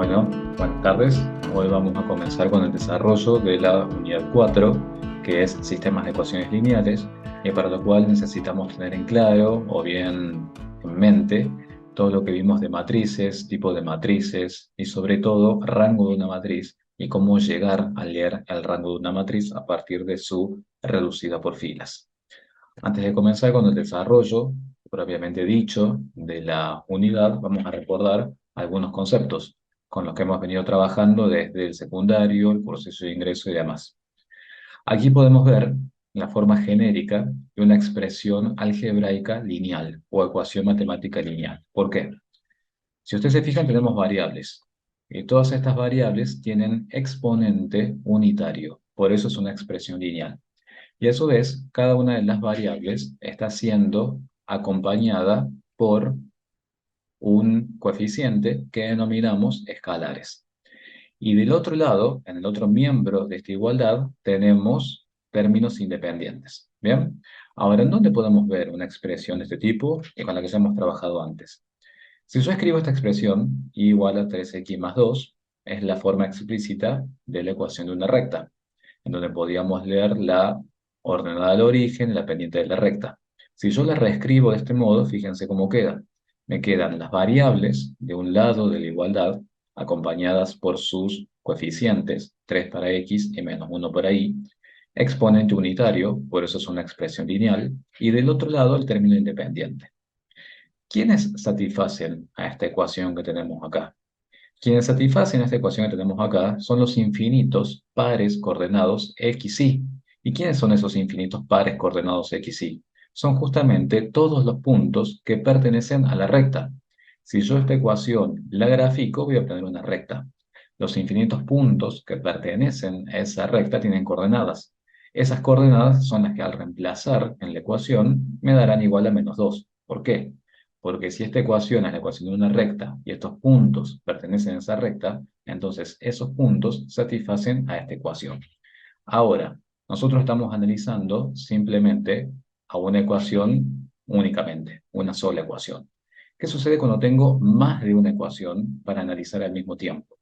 Bueno, buenas tardes. Hoy vamos a comenzar con el desarrollo de la unidad 4, que es sistemas de ecuaciones lineales, y para lo cual necesitamos tener en claro o bien en mente todo lo que vimos de matrices, tipo de matrices y sobre todo rango de una matriz y cómo llegar a leer el rango de una matriz a partir de su reducida por filas. Antes de comenzar con el desarrollo propiamente dicho de la unidad, vamos a recordar algunos conceptos con los que hemos venido trabajando desde el secundario, el proceso de ingreso y demás. Aquí podemos ver la forma genérica de una expresión algebraica lineal o ecuación matemática lineal. ¿Por qué? Si ustedes se fijan, tenemos variables. Y todas estas variables tienen exponente unitario. Por eso es una expresión lineal. Y a su vez, cada una de las variables está siendo acompañada por un coeficiente que denominamos escalares. Y del otro lado, en el otro miembro de esta igualdad, tenemos términos independientes. ¿Bien? Ahora, ¿en dónde podemos ver una expresión de este tipo y con la que ya hemos trabajado antes? Si yo escribo esta expresión, y igual a 3x más 2, es la forma explícita de la ecuación de una recta, en donde podíamos leer la ordenada del origen y la pendiente de la recta. Si yo la reescribo de este modo, fíjense cómo queda. Me quedan las variables de un lado de la igualdad, acompañadas por sus coeficientes, 3 para x y menos 1 para y, exponente unitario, por eso es una expresión lineal, y del otro lado el término independiente. ¿Quiénes satisfacen a esta ecuación que tenemos acá? Quienes satisfacen esta ecuación que tenemos acá son los infinitos pares coordenados x, y. ¿Y quiénes son esos infinitos pares coordenados x, y? Son justamente todos los puntos que pertenecen a la recta. Si yo esta ecuación la grafico, voy a obtener una recta. Los infinitos puntos que pertenecen a esa recta tienen coordenadas. Esas coordenadas son las que al reemplazar en la ecuación me darán igual a menos 2. ¿Por qué? Porque si esta ecuación es la ecuación de una recta y estos puntos pertenecen a esa recta, entonces esos puntos satisfacen a esta ecuación. Ahora, nosotros estamos analizando simplemente a una ecuación únicamente, una sola ecuación. ¿Qué sucede cuando tengo más de una ecuación para analizar al mismo tiempo?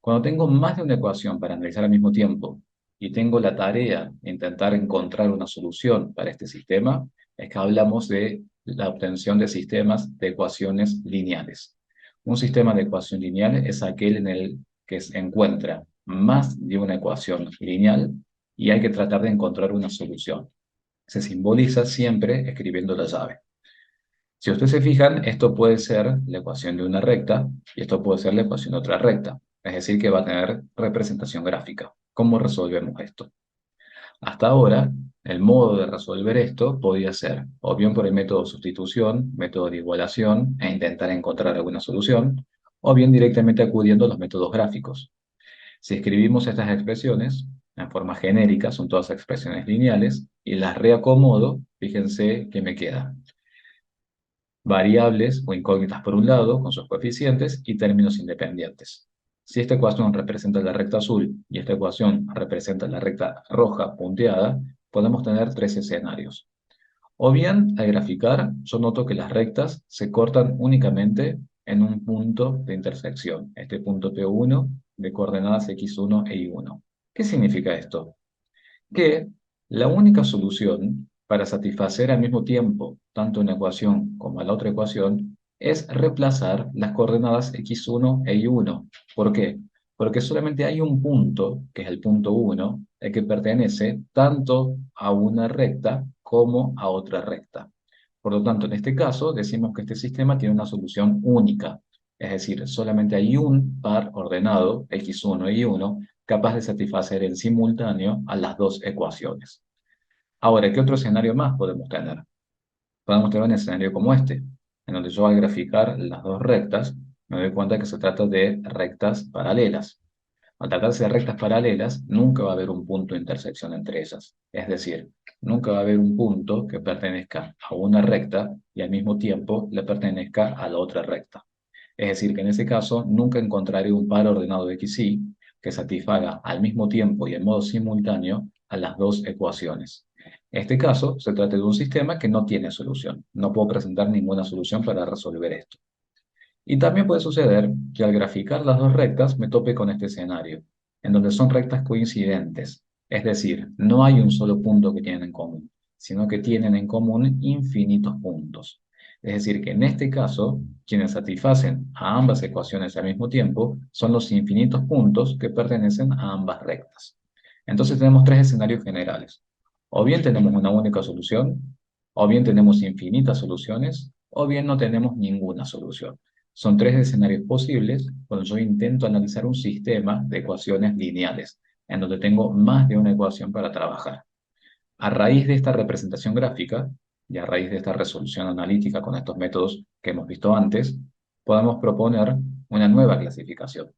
Cuando tengo más de una ecuación para analizar al mismo tiempo y tengo la tarea de intentar encontrar una solución para este sistema, es que hablamos de la obtención de sistemas de ecuaciones lineales. Un sistema de ecuación lineal es aquel en el que se encuentra más de una ecuación lineal y hay que tratar de encontrar una solución. Se simboliza siempre escribiendo la llave. Si ustedes se fijan, esto puede ser la ecuación de una recta y esto puede ser la ecuación de otra recta. Es decir, que va a tener representación gráfica. ¿Cómo resolvemos esto? Hasta ahora, el modo de resolver esto podía ser o bien por el método de sustitución, método de igualación e intentar encontrar alguna solución, o bien directamente acudiendo a los métodos gráficos. Si escribimos estas expresiones en forma genérica, son todas expresiones lineales, y las reacomodo, fíjense que me queda variables o incógnitas por un lado, con sus coeficientes, y términos independientes. Si esta ecuación representa la recta azul y esta ecuación representa la recta roja punteada, podemos tener tres escenarios. O bien, al graficar, yo noto que las rectas se cortan únicamente en un punto de intersección, este punto P1 de coordenadas x1 e y1. ¿Qué significa esto? Que la única solución para satisfacer al mismo tiempo tanto una ecuación como a la otra ecuación es reemplazar las coordenadas x1 e y1. ¿Por qué? Porque solamente hay un punto, que es el punto 1, el que pertenece tanto a una recta como a otra recta. Por lo tanto, en este caso, decimos que este sistema tiene una solución única. Es decir, solamente hay un par ordenado, x1 y y1, capaz de satisfacer en simultáneo a las dos ecuaciones. Ahora, ¿qué otro escenario más podemos tener? Podemos tener un escenario como este, en donde yo al graficar las dos rectas, me doy cuenta que se trata de rectas paralelas. Al tratarse de rectas paralelas, nunca va a haber un punto de intersección entre ellas. Es decir, nunca va a haber un punto que pertenezca a una recta y al mismo tiempo le pertenezca a la otra recta. Es decir, que en ese caso nunca encontraré un par ordenado de x, y que satisfaga al mismo tiempo y en modo simultáneo a las dos ecuaciones. En este caso, se trata de un sistema que no tiene solución. No puedo presentar ninguna solución para resolver esto. Y también puede suceder que al graficar las dos rectas me tope con este escenario, en donde son rectas coincidentes. Es decir, no hay un solo punto que tienen en común, sino que tienen en común infinitos puntos. Es decir, que en este caso, quienes satisfacen a ambas ecuaciones al mismo tiempo son los infinitos puntos que pertenecen a ambas rectas. Entonces tenemos tres escenarios generales. O bien tenemos una única solución, o bien tenemos infinitas soluciones, o bien no tenemos ninguna solución. Son tres escenarios posibles cuando yo intento analizar un sistema de ecuaciones lineales, en donde tengo más de una ecuación para trabajar. A raíz de esta representación gráfica y a raíz de esta resolución analítica con estos métodos que hemos visto antes, podemos proponer una nueva clasificación.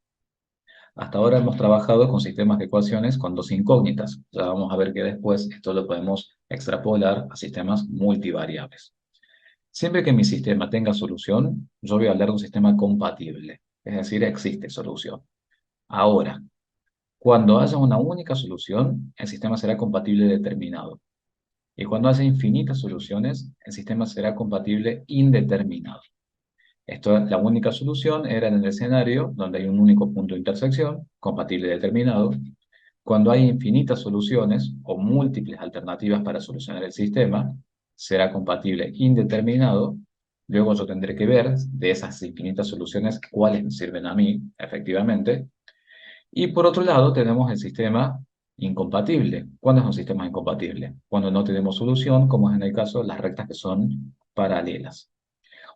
Hasta ahora hemos trabajado con sistemas de ecuaciones con dos incógnitas. Ya vamos a ver que después esto lo podemos extrapolar a sistemas multivariables. Siempre que mi sistema tenga solución, yo voy a hablar de un sistema compatible, es decir, existe solución. Ahora, cuando haya una única solución, el sistema será compatible determinado. Y cuando haya infinitas soluciones, el sistema será compatible indeterminado. Esto, la única solución era en el escenario donde hay un único punto de intersección, compatible determinado. Cuando hay infinitas soluciones o múltiples alternativas para solucionar el sistema, será compatible indeterminado. Luego yo tendré que ver de esas infinitas soluciones cuáles me sirven a mí, efectivamente. Y por otro lado tenemos el sistema incompatible. ¿Cuándo es un sistema incompatible? Cuando no tenemos solución, como es en el caso de las rectas que son paralelas.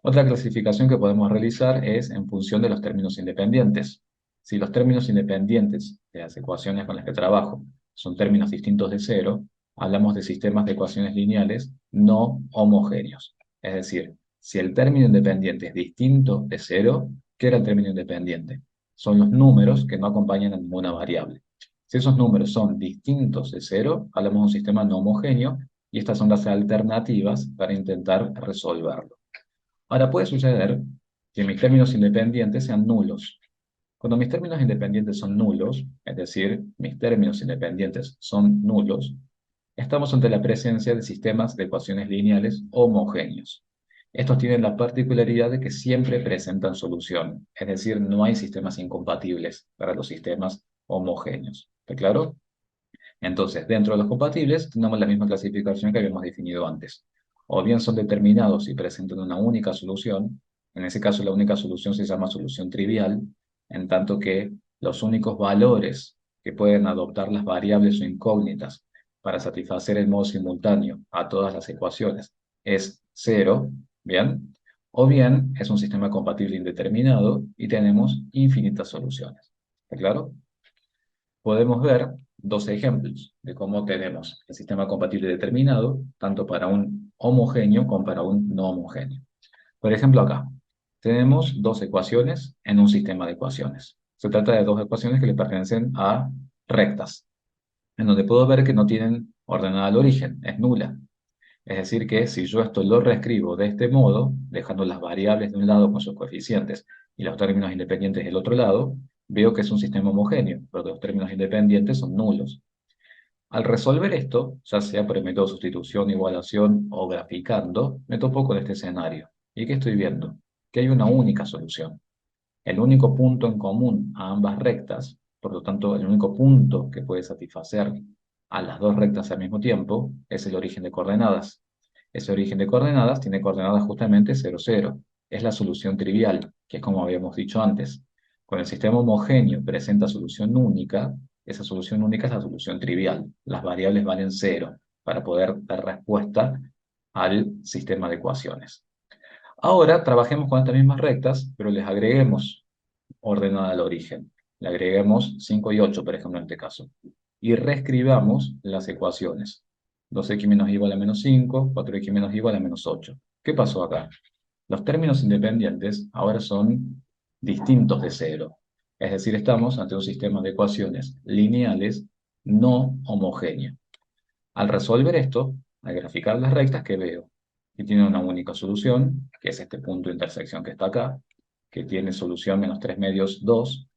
Otra clasificación que podemos realizar es en función de los términos independientes. Si los términos independientes de las ecuaciones con las que trabajo son términos distintos de cero, hablamos de sistemas de ecuaciones lineales no homogéneos. Es decir, si el término independiente es distinto de cero, ¿qué era el término independiente? Son los números que no acompañan a ninguna variable. Si esos números son distintos de cero, hablamos de un sistema no homogéneo y estas son las alternativas para intentar resolverlo. Ahora puede suceder que mis términos independientes sean nulos. Cuando mis términos independientes son nulos, es decir, mis términos independientes son nulos, estamos ante la presencia de sistemas de ecuaciones lineales homogéneos. Estos tienen la particularidad de que siempre presentan solución, es decir, no hay sistemas incompatibles para los sistemas homogéneos. ¿Está claro? Entonces, dentro de los compatibles, tenemos la misma clasificación que habíamos definido antes. O bien son determinados y presentan una única solución, en ese caso la única solución se llama solución trivial, en tanto que los únicos valores que pueden adoptar las variables o incógnitas para satisfacer el modo simultáneo a todas las ecuaciones es cero, ¿bien? O bien es un sistema compatible indeterminado y tenemos infinitas soluciones. ¿Está claro? Podemos ver dos ejemplos de cómo tenemos el sistema compatible determinado, tanto para un homogéneo como para un no homogéneo. Por ejemplo, acá tenemos dos ecuaciones en un sistema de ecuaciones. Se trata de dos ecuaciones que le pertenecen a rectas, en donde puedo ver que no tienen ordenada al origen, es nula. Es decir, que si yo esto lo reescribo de este modo, dejando las variables de un lado con sus coeficientes y los términos independientes del otro lado, veo que es un sistema homogéneo, porque los términos independientes son nulos. Al resolver esto, ya sea por el método de sustitución, igualación o graficando, me topo con este escenario. ¿Y qué estoy viendo? Que hay una única solución. El único punto en común a ambas rectas, por lo tanto, el único punto que puede satisfacer a las dos rectas al mismo tiempo, es el origen de coordenadas. Ese origen de coordenadas tiene coordenadas justamente 0, 0. Es la solución trivial, que es como habíamos dicho antes. Cuando el sistema homogéneo presenta solución única, esa solución única es la solución trivial. Las variables valen 0 para poder dar respuesta al sistema de ecuaciones. Ahora trabajemos con estas mismas rectas, pero les agreguemos ordenada al origen. Le agreguemos 5 y 8, por ejemplo, en este caso. Y reescribamos las ecuaciones. 2x menos igual a menos 5, 4x menos igual a menos 8. ¿Qué pasó acá? Los términos independientes ahora son distintos de cero. Es decir, estamos ante un sistema de ecuaciones lineales no homogéneo. Al resolver esto, al graficar las rectas, ¿qué veo? Que tiene una única solución, que es este punto de intersección que está acá, que tiene solución menos 3 medios 2.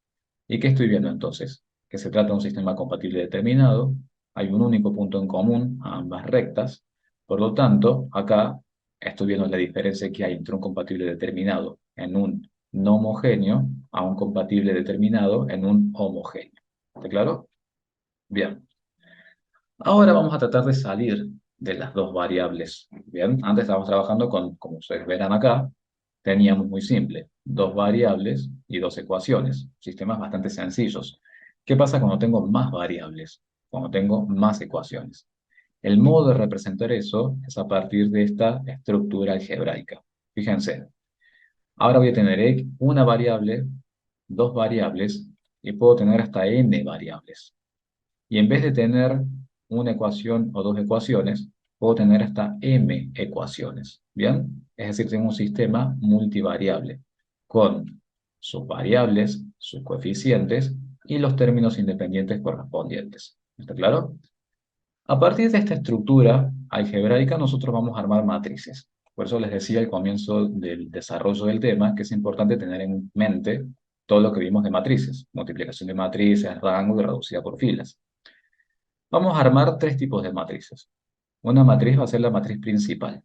¿Y qué estoy viendo entonces? Que se trata de un sistema compatible determinado, hay un único punto en común a ambas rectas, por lo tanto, acá estoy viendo la diferencia que hay entre un compatible determinado en un no homogéneo a un compatible determinado en un homogéneo. ¿Está claro? Bien. Ahora vamos a tratar de salir de las dos variables. Bien, antes estábamos trabajando con, como ustedes verán acá, teníamos muy simple, dos variables y dos ecuaciones, sistemas bastante sencillos. ¿Qué pasa cuando tengo más variables? Cuando tengo más ecuaciones. El modo de representar eso es a partir de esta estructura algebraica. Fíjense, ahora voy a tener una variable, dos variables, y puedo tener hasta n variables. Y en vez de tener una ecuación o dos ecuaciones, puedo tener hasta m ecuaciones. ¿Bien? Es decir, tengo un sistema multivariable con sus variables, sus coeficientes y los términos independientes correspondientes. ¿Está claro? A partir de esta estructura algebraica, nosotros vamos a armar matrices. Por eso les decía al comienzo del desarrollo del tema que es importante tener en mente todo lo que vimos de matrices. Multiplicación de matrices, rango y reducida por filas. Vamos a armar tres tipos de matrices. Una matriz va a ser la matriz principal.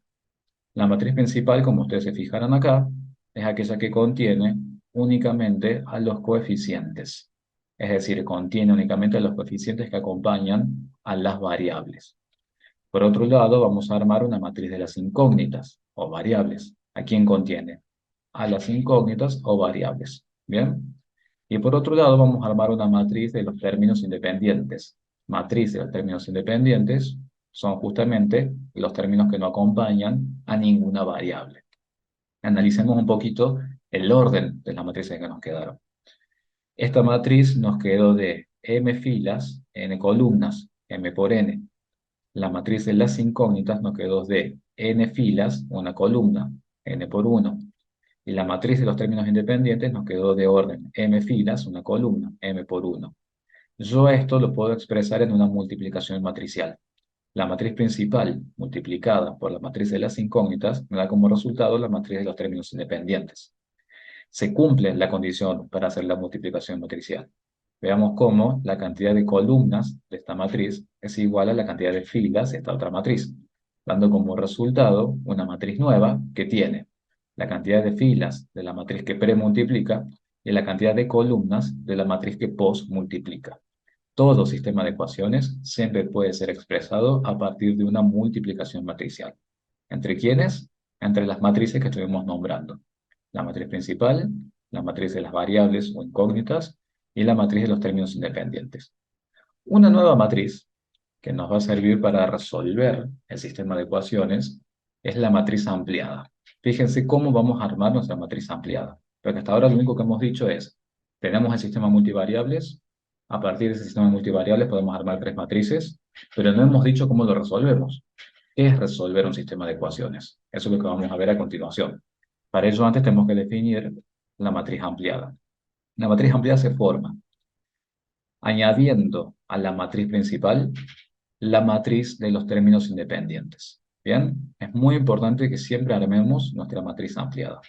La matriz principal, como ustedes se fijarán acá, es aquella que contiene únicamente a los coeficientes. Es decir, contiene únicamente a los coeficientes que acompañan a las variables. Por otro lado, vamos a armar una matriz de las incógnitas o variables. ¿A quién contiene? A las incógnitas o variables. ¿Bien? Y por otro lado, vamos a armar una matriz de los términos independientes. Matriz de los términos independientes son justamente los términos que no acompañan a ninguna variable. Analicemos un poquito el orden de las matrices que nos quedaron. Esta matriz nos quedó de m filas, n columnas, m por n. La matriz de las incógnitas nos quedó de n filas, una columna, n por 1. Y la matriz de los términos independientes nos quedó de orden m filas, una columna, m por 1. Yo esto lo puedo expresar en una multiplicación matricial. La matriz principal multiplicada por la matriz de las incógnitas me da como resultado la matriz de los términos independientes. Se cumple la condición para hacer la multiplicación matricial. Veamos cómo la cantidad de columnas de esta matriz es igual a la cantidad de filas de esta otra matriz, dando como resultado una matriz nueva que tiene la cantidad de filas de la matriz que premultiplica y la cantidad de columnas de la matriz que posmultiplica. Todo sistema de ecuaciones siempre puede ser expresado a partir de una multiplicación matricial. ¿Entre quiénes? Entre las matrices que estuvimos nombrando. La matriz principal, la matriz de las variables o incógnitas y la matriz de los términos independientes. Una nueva matriz que nos va a servir para resolver el sistema de ecuaciones es la matriz ampliada. Fíjense cómo vamos a armar nuestra matriz ampliada. Porque hasta ahora lo único que hemos dicho es, tenemos el sistema multivariables, a partir de ese sistema multivariables podemos armar tres matrices, pero no hemos dicho cómo lo resolvemos. ¿Qué es resolver un sistema de ecuaciones? Eso es lo que vamos a ver a continuación. Para ello antes tenemos que definir la matriz ampliada. La matriz ampliada se forma añadiendo a la matriz principal la matriz de los términos independientes. ¿Bien? Es muy importante que siempre armemos nuestra matriz ampliada.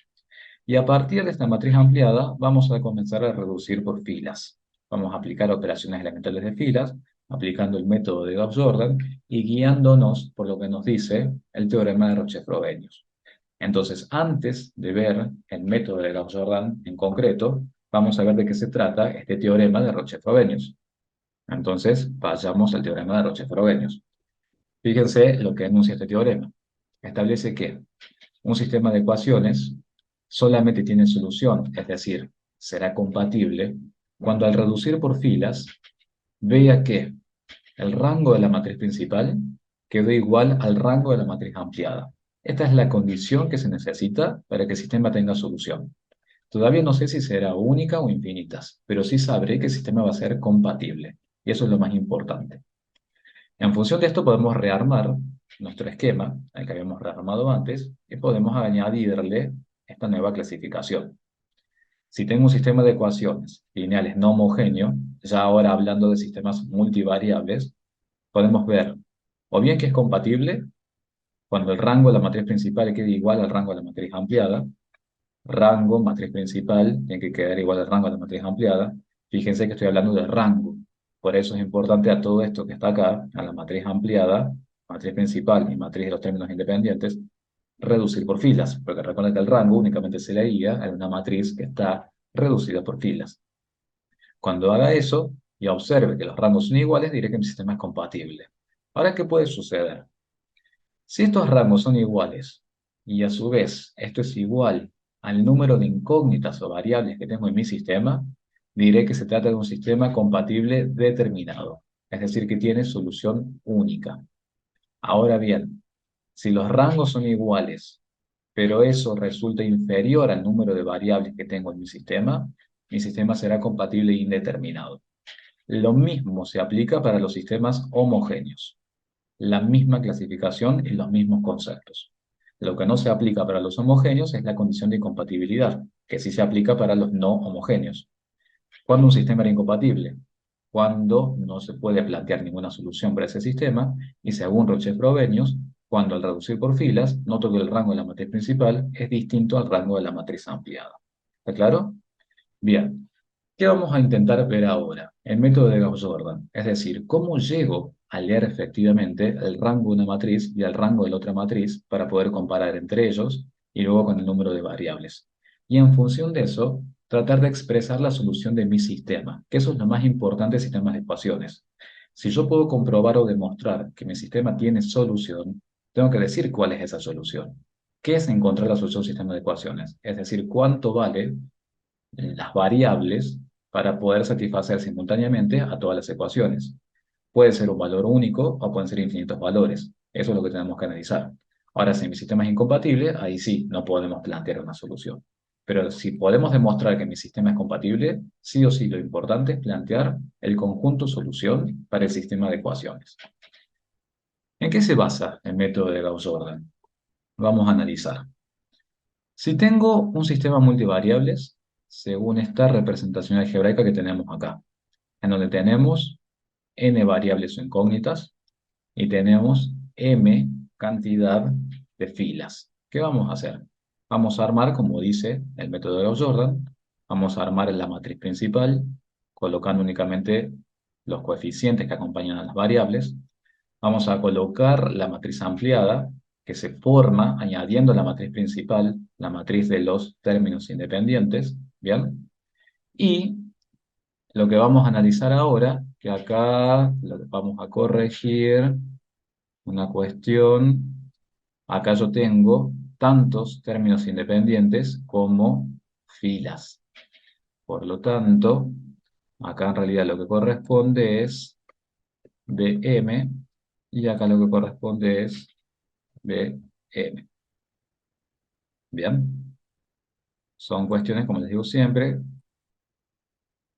Y a partir de esta matriz ampliada vamos a comenzar a reducir por filas. Vamos a aplicar operaciones elementales de filas, aplicando el método de Gauss-Jordan y guiándonos por lo que nos dice el teorema de Roche-Frobenius. Entonces, antes de ver el método de Gauss-Jordan en concreto, vamos a ver de qué se trata este teorema de Roche-Frobenius. Entonces, vayamos al teorema de Roche-Frobenius. Fíjense lo que enuncia este teorema. Establece que un sistema de ecuaciones solamente tiene solución, es decir, será compatible, cuando al reducir por filas, vea que el rango de la matriz principal quedó igual al rango de la matriz ampliada. Esta es la condición que se necesita para que el sistema tenga solución. Todavía no sé si será única o infinitas, pero sí sabré que el sistema va a ser compatible. Y eso es lo más importante. En función de esto podemos rearmar nuestro esquema, el que habíamos rearmado antes, y podemos añadirle esta nueva clasificación. Si tengo un sistema de ecuaciones lineales no homogéneo, ya ahora hablando de sistemas multivariables, podemos ver o bien que es compatible cuando el rango de la matriz principal quede igual al rango de la matriz ampliada, rango, matriz principal, tiene que quedar igual al rango de la matriz ampliada. Fíjense que estoy hablando de rango. Por eso es importante a todo esto que está acá, a la matriz ampliada, matriz principal y matriz de los términos independientes, reducir por filas, porque recuerda que el rango únicamente se le guía a una matriz que está reducida por filas. Cuando haga eso y observe que los rangos son iguales, diré que mi sistema es compatible. Ahora, ¿qué puede suceder? Si estos rangos son iguales y a su vez esto es igual al número de incógnitas o variables que tengo en mi sistema, diré que se trata de un sistema compatible determinado, es decir, que tiene solución única. Ahora bien, si los rangos son iguales, pero eso resulta inferior al número de variables que tengo en mi sistema será compatible indeterminado. Lo mismo se aplica para los sistemas homogéneos. La misma clasificación y los mismos conceptos. Lo que no se aplica para los homogéneos es la condición de incompatibilidad, que sí se aplica para los no homogéneos. ¿Cuándo un sistema era incompatible? Cuando no se puede plantear ninguna solución para ese sistema, y según Roche-Frobenius, cuando al reducir por filas, noto que el rango de la matriz principal es distinto al rango de la matriz ampliada. ¿Está claro? Bien. ¿Qué vamos a intentar ver ahora? El método de Gauss-Jordan, es decir, cómo llego a leer efectivamente el rango de una matriz y el rango de la otra matriz para poder comparar entre ellos y luego con el número de variables. Y en función de eso, tratar de expresar la solución de mi sistema, que eso es lo más importante en sistemas de ecuaciones. Si yo puedo comprobar o demostrar que mi sistema tiene solución, tengo que decir cuál es esa solución. ¿Qué es encontrar la solución de un sistema de ecuaciones? Es decir, cuánto vale las variables para poder satisfacer simultáneamente a todas las ecuaciones. Puede ser un valor único o pueden ser infinitos valores. Eso es lo que tenemos que analizar. Ahora, si mi sistema es incompatible, ahí sí, no podemos plantear una solución. Pero si podemos demostrar que mi sistema es compatible, sí o sí lo importante es plantear el conjunto solución para el sistema de ecuaciones. ¿En qué se basa el método de Gauss-Jordan? Vamos a analizar. Si tengo un sistema multivariables, según esta representación algebraica que tenemos acá, en donde tenemos n variables o incógnitas y tenemos m cantidad de filas. ¿Qué vamos a hacer? Vamos a armar, como dice el método de Gauss-Jordan, vamos a armar la matriz principal, colocando únicamente los coeficientes que acompañan a las variables. Vamos a colocar la matriz ampliada, que se forma añadiendo la matriz principal, la matriz de los términos independientes, ¿bien? Y lo que vamos a analizar ahora, que acá vamos a corregir una cuestión, acá yo tengo tantos términos independientes como filas. Por lo tanto, acá en realidad lo que corresponde es bm, y acá lo que corresponde es bm. Bien, son cuestiones, como les digo siempre,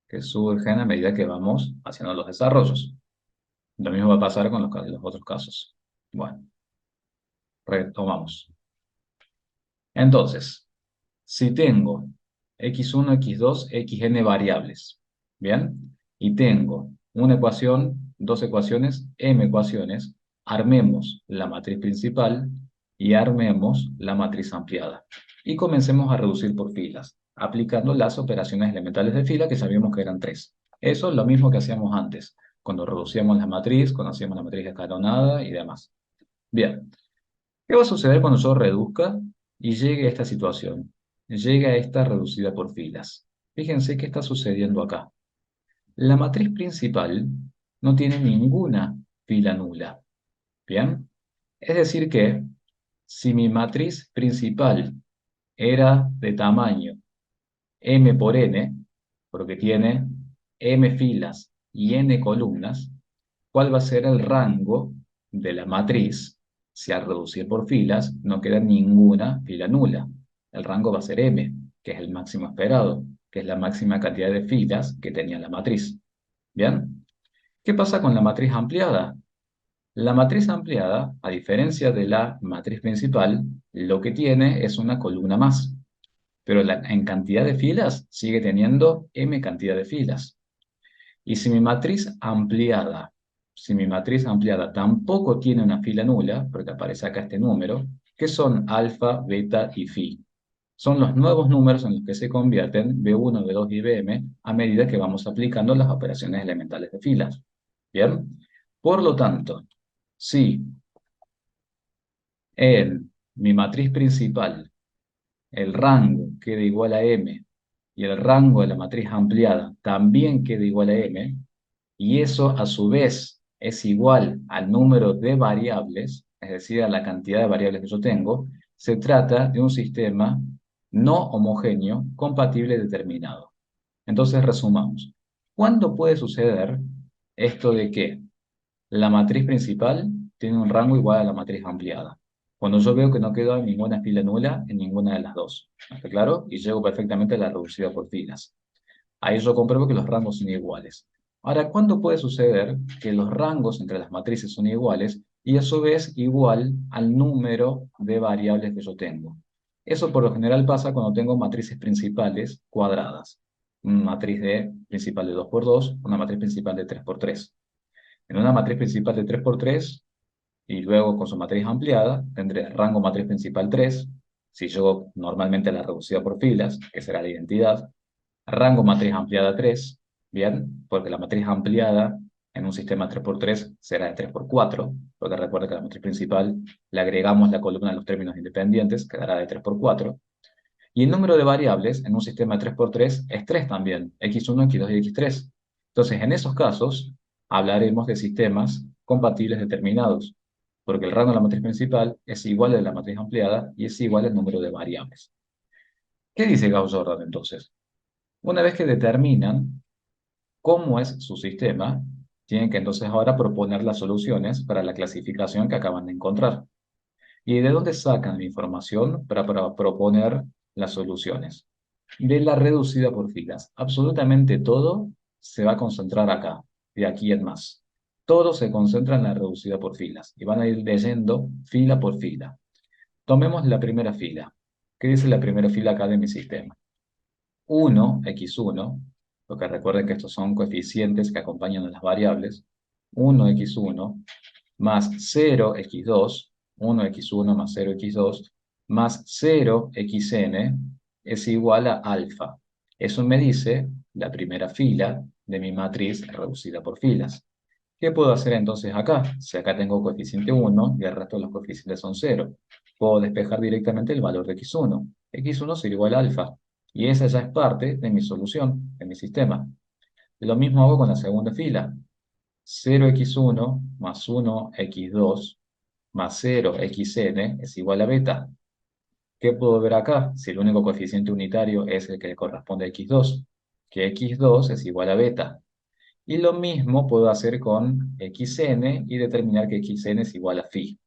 que surgen a medida que vamos haciendo los desarrollos. Lo mismo va a pasar con los otros casos. Bueno, retomamos. Entonces, si tengo x1, x2, xn variables, ¿bien? Y tengo una ecuación, dos ecuaciones, m ecuaciones, armemos la matriz principal y armemos la matriz ampliada. Y comencemos a reducir por filas, aplicando las operaciones elementales de fila que sabíamos que eran tres. Eso es lo mismo que hacíamos antes, cuando reducíamos la matriz, cuando hacíamos la matriz escalonada y demás. Bien, ¿qué va a suceder cuando yo reduzca y llegue a esta situación? Llegue a esta reducida por filas. Fíjense qué está sucediendo acá. La matriz principal no tiene ninguna fila nula. ¿Bien? Es decir que, si mi matriz principal era de tamaño m por n, porque tiene m filas y n columnas, ¿cuál va a ser el rango de la matriz? Si al reducir por filas no queda ninguna fila nula. El rango va a ser m, que es el máximo esperado, que es la máxima cantidad de filas que tenía la matriz. ¿Bien? ¿Qué pasa con la matriz ampliada? La matriz ampliada, a diferencia de la matriz principal, lo que tiene es una columna más, pero en cantidad de filas sigue teniendo m cantidad de filas. Y si mi matriz ampliada tampoco tiene una fila nula, porque aparece acá este número, que son alfa, beta y phi. Son los nuevos números en los que se convierten B1, B2 y Bm a medida que vamos aplicando las operaciones elementales de filas. ¿Bien? Por lo tanto, si en mi matriz principal, el rango queda igual a M, y el rango de la matriz ampliada también queda igual a M, y eso a su vez es igual al número de variables, es decir, a la cantidad de variables que yo tengo, se trata de un sistema no homogéneo compatible determinado. Entonces, resumamos. ¿Cuándo puede suceder esto de que la matriz principal tiene un rango igual a la matriz ampliada? Cuando yo veo que no queda ninguna fila nula en ninguna de las dos. ¿Está claro? Y llego perfectamente a la reducida por filas. Ahí yo compruebo que los rangos son iguales. Ahora, ¿cuándo puede suceder que los rangos entre las matrices son iguales y a su vez igual al número de variables que yo tengo? Eso por lo general pasa cuando tengo matrices principales cuadradas. Una matriz de principal de 2 por 2, una matriz principal de 3 por 3. En una matriz principal de 3 por 3 y luego con su matriz ampliada, tendré rango matriz principal 3, si yo normalmente la reducida por filas, que será la identidad, rango matriz ampliada 3, ¿bien? Porque la matriz ampliada en un sistema 3 por 3 será de 3 por 4, porque recuerda que a la matriz principal le agregamos la columna de los términos independientes, quedará de 3 por 4. Y el número de variables en un sistema 3 por 3 es 3 también, x1, x2 y x3. Entonces, en esos casos, hablaremos de sistemas compatibles determinados, porque el rango de la matriz principal es igual al de la matriz ampliada y es igual al número de variables. ¿Qué dice Gauss-Jordan entonces? Una vez que determinan cómo es su sistema, tienen que entonces ahora proponer las soluciones para la clasificación que acaban de encontrar. ¿Y de dónde sacan la información para proponer las soluciones? De la reducida por filas. Absolutamente todo se va a concentrar acá, de aquí en más. Todo se concentra en la reducida por filas y van a ir leyendo fila por fila. Tomemos la primera fila. ¿Qué dice la primera fila acá de mi sistema? 1, x1, porque recuerden que estos son coeficientes que acompañan a las variables, 1x1 más 0x2, 1x1 más 0x2, más 0xn es igual a alfa. Eso me dice la primera fila de mi matriz reducida por filas. ¿Qué puedo hacer entonces acá? Si acá tengo coeficiente 1 y el resto de los coeficientes son 0, puedo despejar directamente el valor de x1. x1 será igual a alfa. Y esa ya es parte de mi solución, de mi sistema. Lo mismo hago con la segunda fila. 0x1 más 1x2 más 0xn es igual a beta. ¿Qué puedo ver acá? Si el único coeficiente unitario es el que le corresponde a x2, que x2 es igual a beta. Y lo mismo puedo hacer con xn y determinar que xn es igual a phi.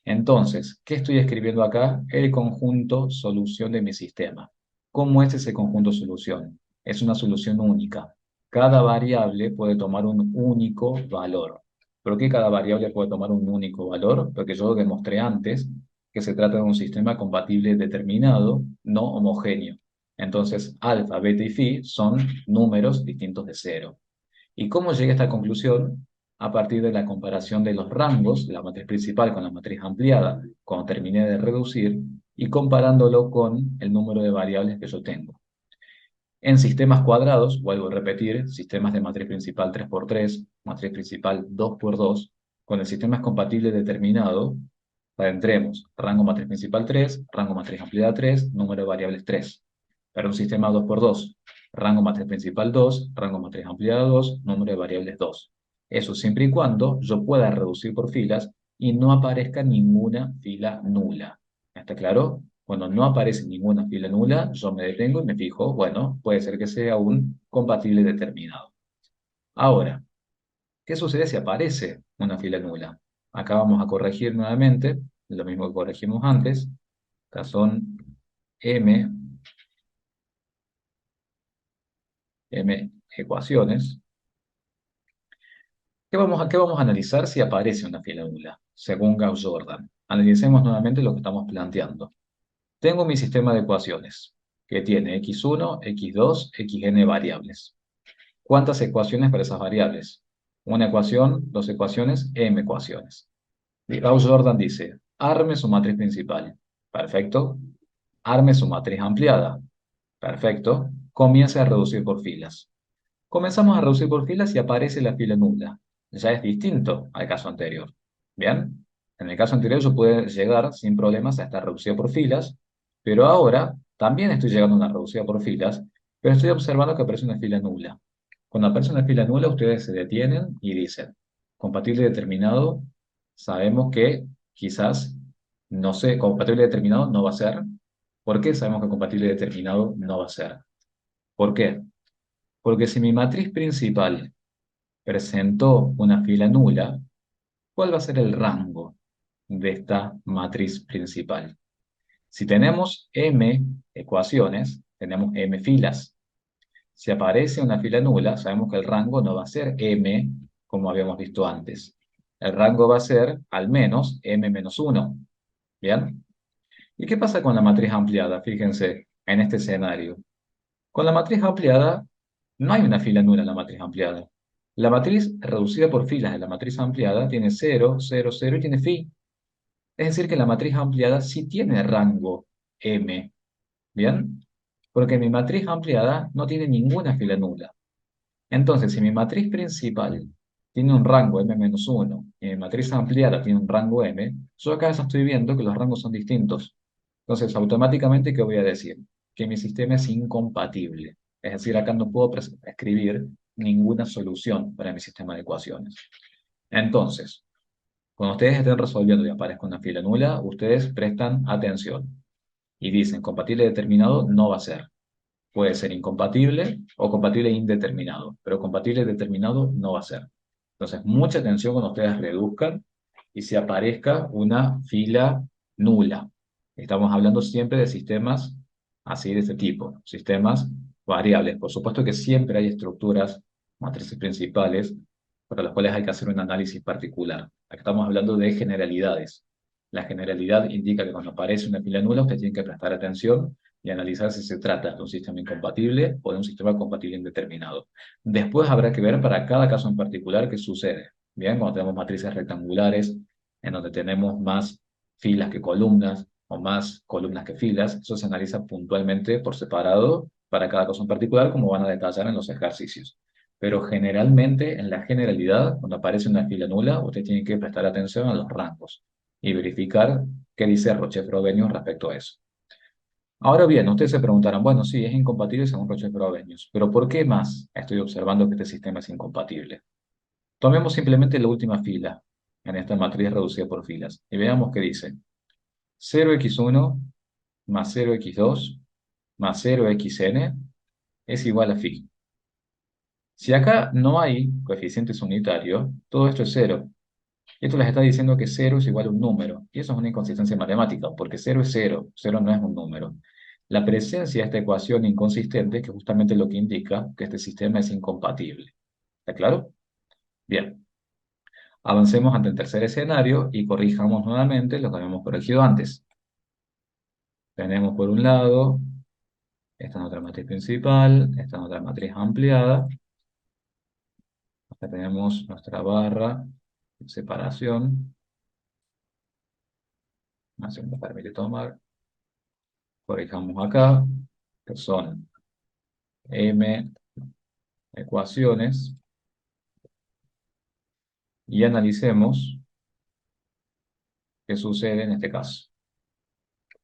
Entonces, ¿qué estoy escribiendo acá? El conjunto solución de mi sistema. ¿Cómo es ese conjunto solución? Es una solución única. Cada variable puede tomar un único valor. ¿Por qué cada variable puede tomar un único valor? Porque yo demostré antes que se trata de un sistema compatible determinado, no homogéneo. Entonces, alfa, beta y phi son números distintos de cero. ¿Y cómo llegué a esta conclusión? A partir de la comparación de los rangos de la matriz principal con la matriz ampliada, cuando terminé de reducir, y comparándolo con el número de variables que yo tengo. En sistemas cuadrados, vuelvo a repetir, sistemas de matriz principal 3 por 3, matriz principal 2 por 2, con el sistema es compatible determinado, tendremos rango matriz principal 3, rango matriz ampliada 3, número de variables 3. Para un sistema 2 por 2, rango matriz principal 2, rango matriz ampliada 2, número de variables 2. Eso siempre y cuando yo pueda reducir por filas y no aparezca ninguna fila nula. ¿Está claro? Cuando no aparece ninguna fila nula, yo me detengo y me fijo, bueno, puede ser que sea un compatible determinado. Ahora, ¿qué sucede si aparece una fila nula? Acá vamos a corregir nuevamente, lo mismo que corregimos antes. Acá son m ecuaciones. ¿Qué vamos a analizar si aparece una fila nula? Según Gauss-Jordan. Analicemos nuevamente lo que estamos planteando. Tengo mi sistema de ecuaciones, que tiene x1, x2, xn variables. ¿Cuántas ecuaciones para esas variables? Una ecuación, dos ecuaciones, m ecuaciones. Y Gauss-Jordan dice, arme su matriz principal. Perfecto. Arme su matriz ampliada. Perfecto. Comience a reducir por filas. Comenzamos a reducir por filas y aparece la fila nula. Ya es distinto al caso anterior. ¿Bien? En el caso anterior yo pude llegar sin problemas a esta reducida por filas, pero ahora también estoy llegando a una reducida por filas, pero estoy observando que aparece una fila nula. Cuando aparece una fila nula, ustedes se detienen y dicen, compatible determinado, sabemos que quizás, no sé, compatible determinado no va a ser. ¿Por qué sabemos que compatible determinado no va a ser? ¿Por qué? Porque si mi matriz principal presentó una fila nula, ¿cuál va a ser el rango de esta matriz principal? Si tenemos m ecuaciones, tenemos m filas. Si aparece una fila nula, sabemos que el rango no va a ser m como habíamos visto antes. El rango va a ser al menos m-1. ¿Bien? ¿Y qué pasa con la matriz ampliada? Fíjense en este escenario. Con la matriz ampliada, no hay una fila nula en la matriz ampliada. La matriz reducida por filas de la matriz ampliada tiene 0, 0, 0 y tiene phi. Es decir, que la matriz ampliada sí tiene rango M. ¿Bien? Porque mi matriz ampliada no tiene ninguna fila nula. Entonces, si mi matriz principal tiene un rango m-1 y mi matriz ampliada tiene un rango m, yo acá ya estoy viendo que los rangos son distintos. Entonces, automáticamente, ¿qué voy a decir? Que mi sistema es incompatible. Es decir, acá no puedo escribir ninguna solución para mi sistema de ecuaciones. Entonces, cuando ustedes estén resolviendo y aparezca una fila nula, ustedes prestan atención y dicen compatible determinado no va a ser. Puede ser incompatible o compatible indeterminado, pero compatible determinado no va a ser. Entonces, mucha atención cuando ustedes reduzcan y si aparezca una fila nula. Estamos hablando siempre de sistemas así de este tipo, sistemas variables. Por supuesto que siempre hay estructuras, matrices principales, para las cuales hay que hacer un análisis particular. Aquí estamos hablando de generalidades. La generalidad indica que cuando aparece una fila nula, usted tiene que prestar atención y analizar si se trata de un sistema incompatible o de un sistema compatible indeterminado. Después habrá que ver para cada caso en particular qué sucede. Bien, cuando tenemos matrices rectangulares, en donde tenemos más filas que columnas o más columnas que filas, eso se analiza puntualmente por separado para cada caso en particular, como van a detallar en los ejercicios. Pero generalmente, en la generalidad, cuando aparece una fila nula, usted tiene que prestar atención a los rangos y verificar qué dice Roche-Frobenius respecto a eso. Ahora bien, ustedes se preguntarán, bueno, sí, es incompatible según Roche-Frobenius, pero ¿por qué más estoy observando que este sistema es incompatible? Tomemos simplemente la última fila en esta matriz reducida por filas y veamos qué dice. 0x1 más 0x2 más 0xn es igual a phi. Si acá no hay coeficientes unitarios, todo esto es cero. Y esto les está diciendo que cero es igual a un número. Y eso es una inconsistencia matemática, porque cero es cero, cero no es un número. La presencia de esta ecuación inconsistente es que justamente lo que indica que este sistema es incompatible. ¿Está claro? Bien. Avancemos ante el tercer escenario y corrijamos nuevamente lo que habíamos corregido antes. Tenemos por un lado, esta es nuestra matriz principal, esta es nuestra matriz ampliada. Acá tenemos nuestra barra de separación. Así me permite tomar. Corrijamos acá, que son m ecuaciones, y analicemos qué sucede en este caso.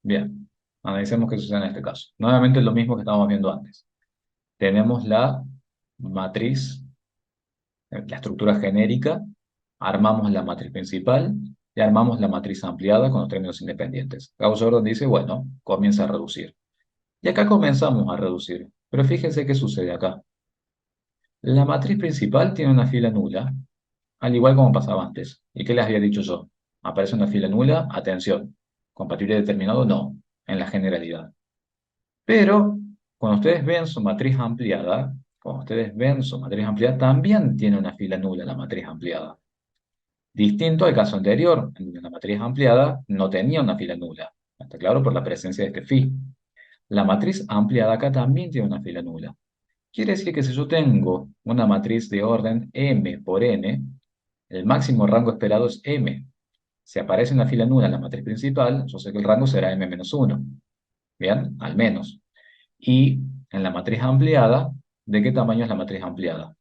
Bien, analicemos qué sucede en este caso. Nuevamente lo mismo que estábamos viendo antes. Tenemos la matriz, la estructura genérica, armamos la matriz principal y armamos la matriz ampliada con los términos independientes. Gauss-Jordan dice, bueno, comienza a reducir. Y acá comenzamos a reducir. Pero fíjense qué sucede acá. La matriz principal tiene una fila nula, al igual como pasaba antes. ¿Y qué les había dicho yo? Aparece una fila nula, atención. Compatible determinado, no, en la generalidad. Pero, cuando ustedes ven su matriz ampliada, también tiene una fila nula la matriz ampliada. Distinto al caso anterior, en donde la matriz ampliada no tenía una fila nula. ¿Está claro? Por la presencia de este phi. La matriz ampliada acá también tiene una fila nula. Quiere decir que si yo tengo una matriz de orden m por n, el máximo rango esperado es m. Si aparece una fila nula en la matriz principal, yo sé que el rango será m-1. ¿Bien? Al menos. Y en la matriz ampliada, ¿de qué tamaño es la matriz ampliada?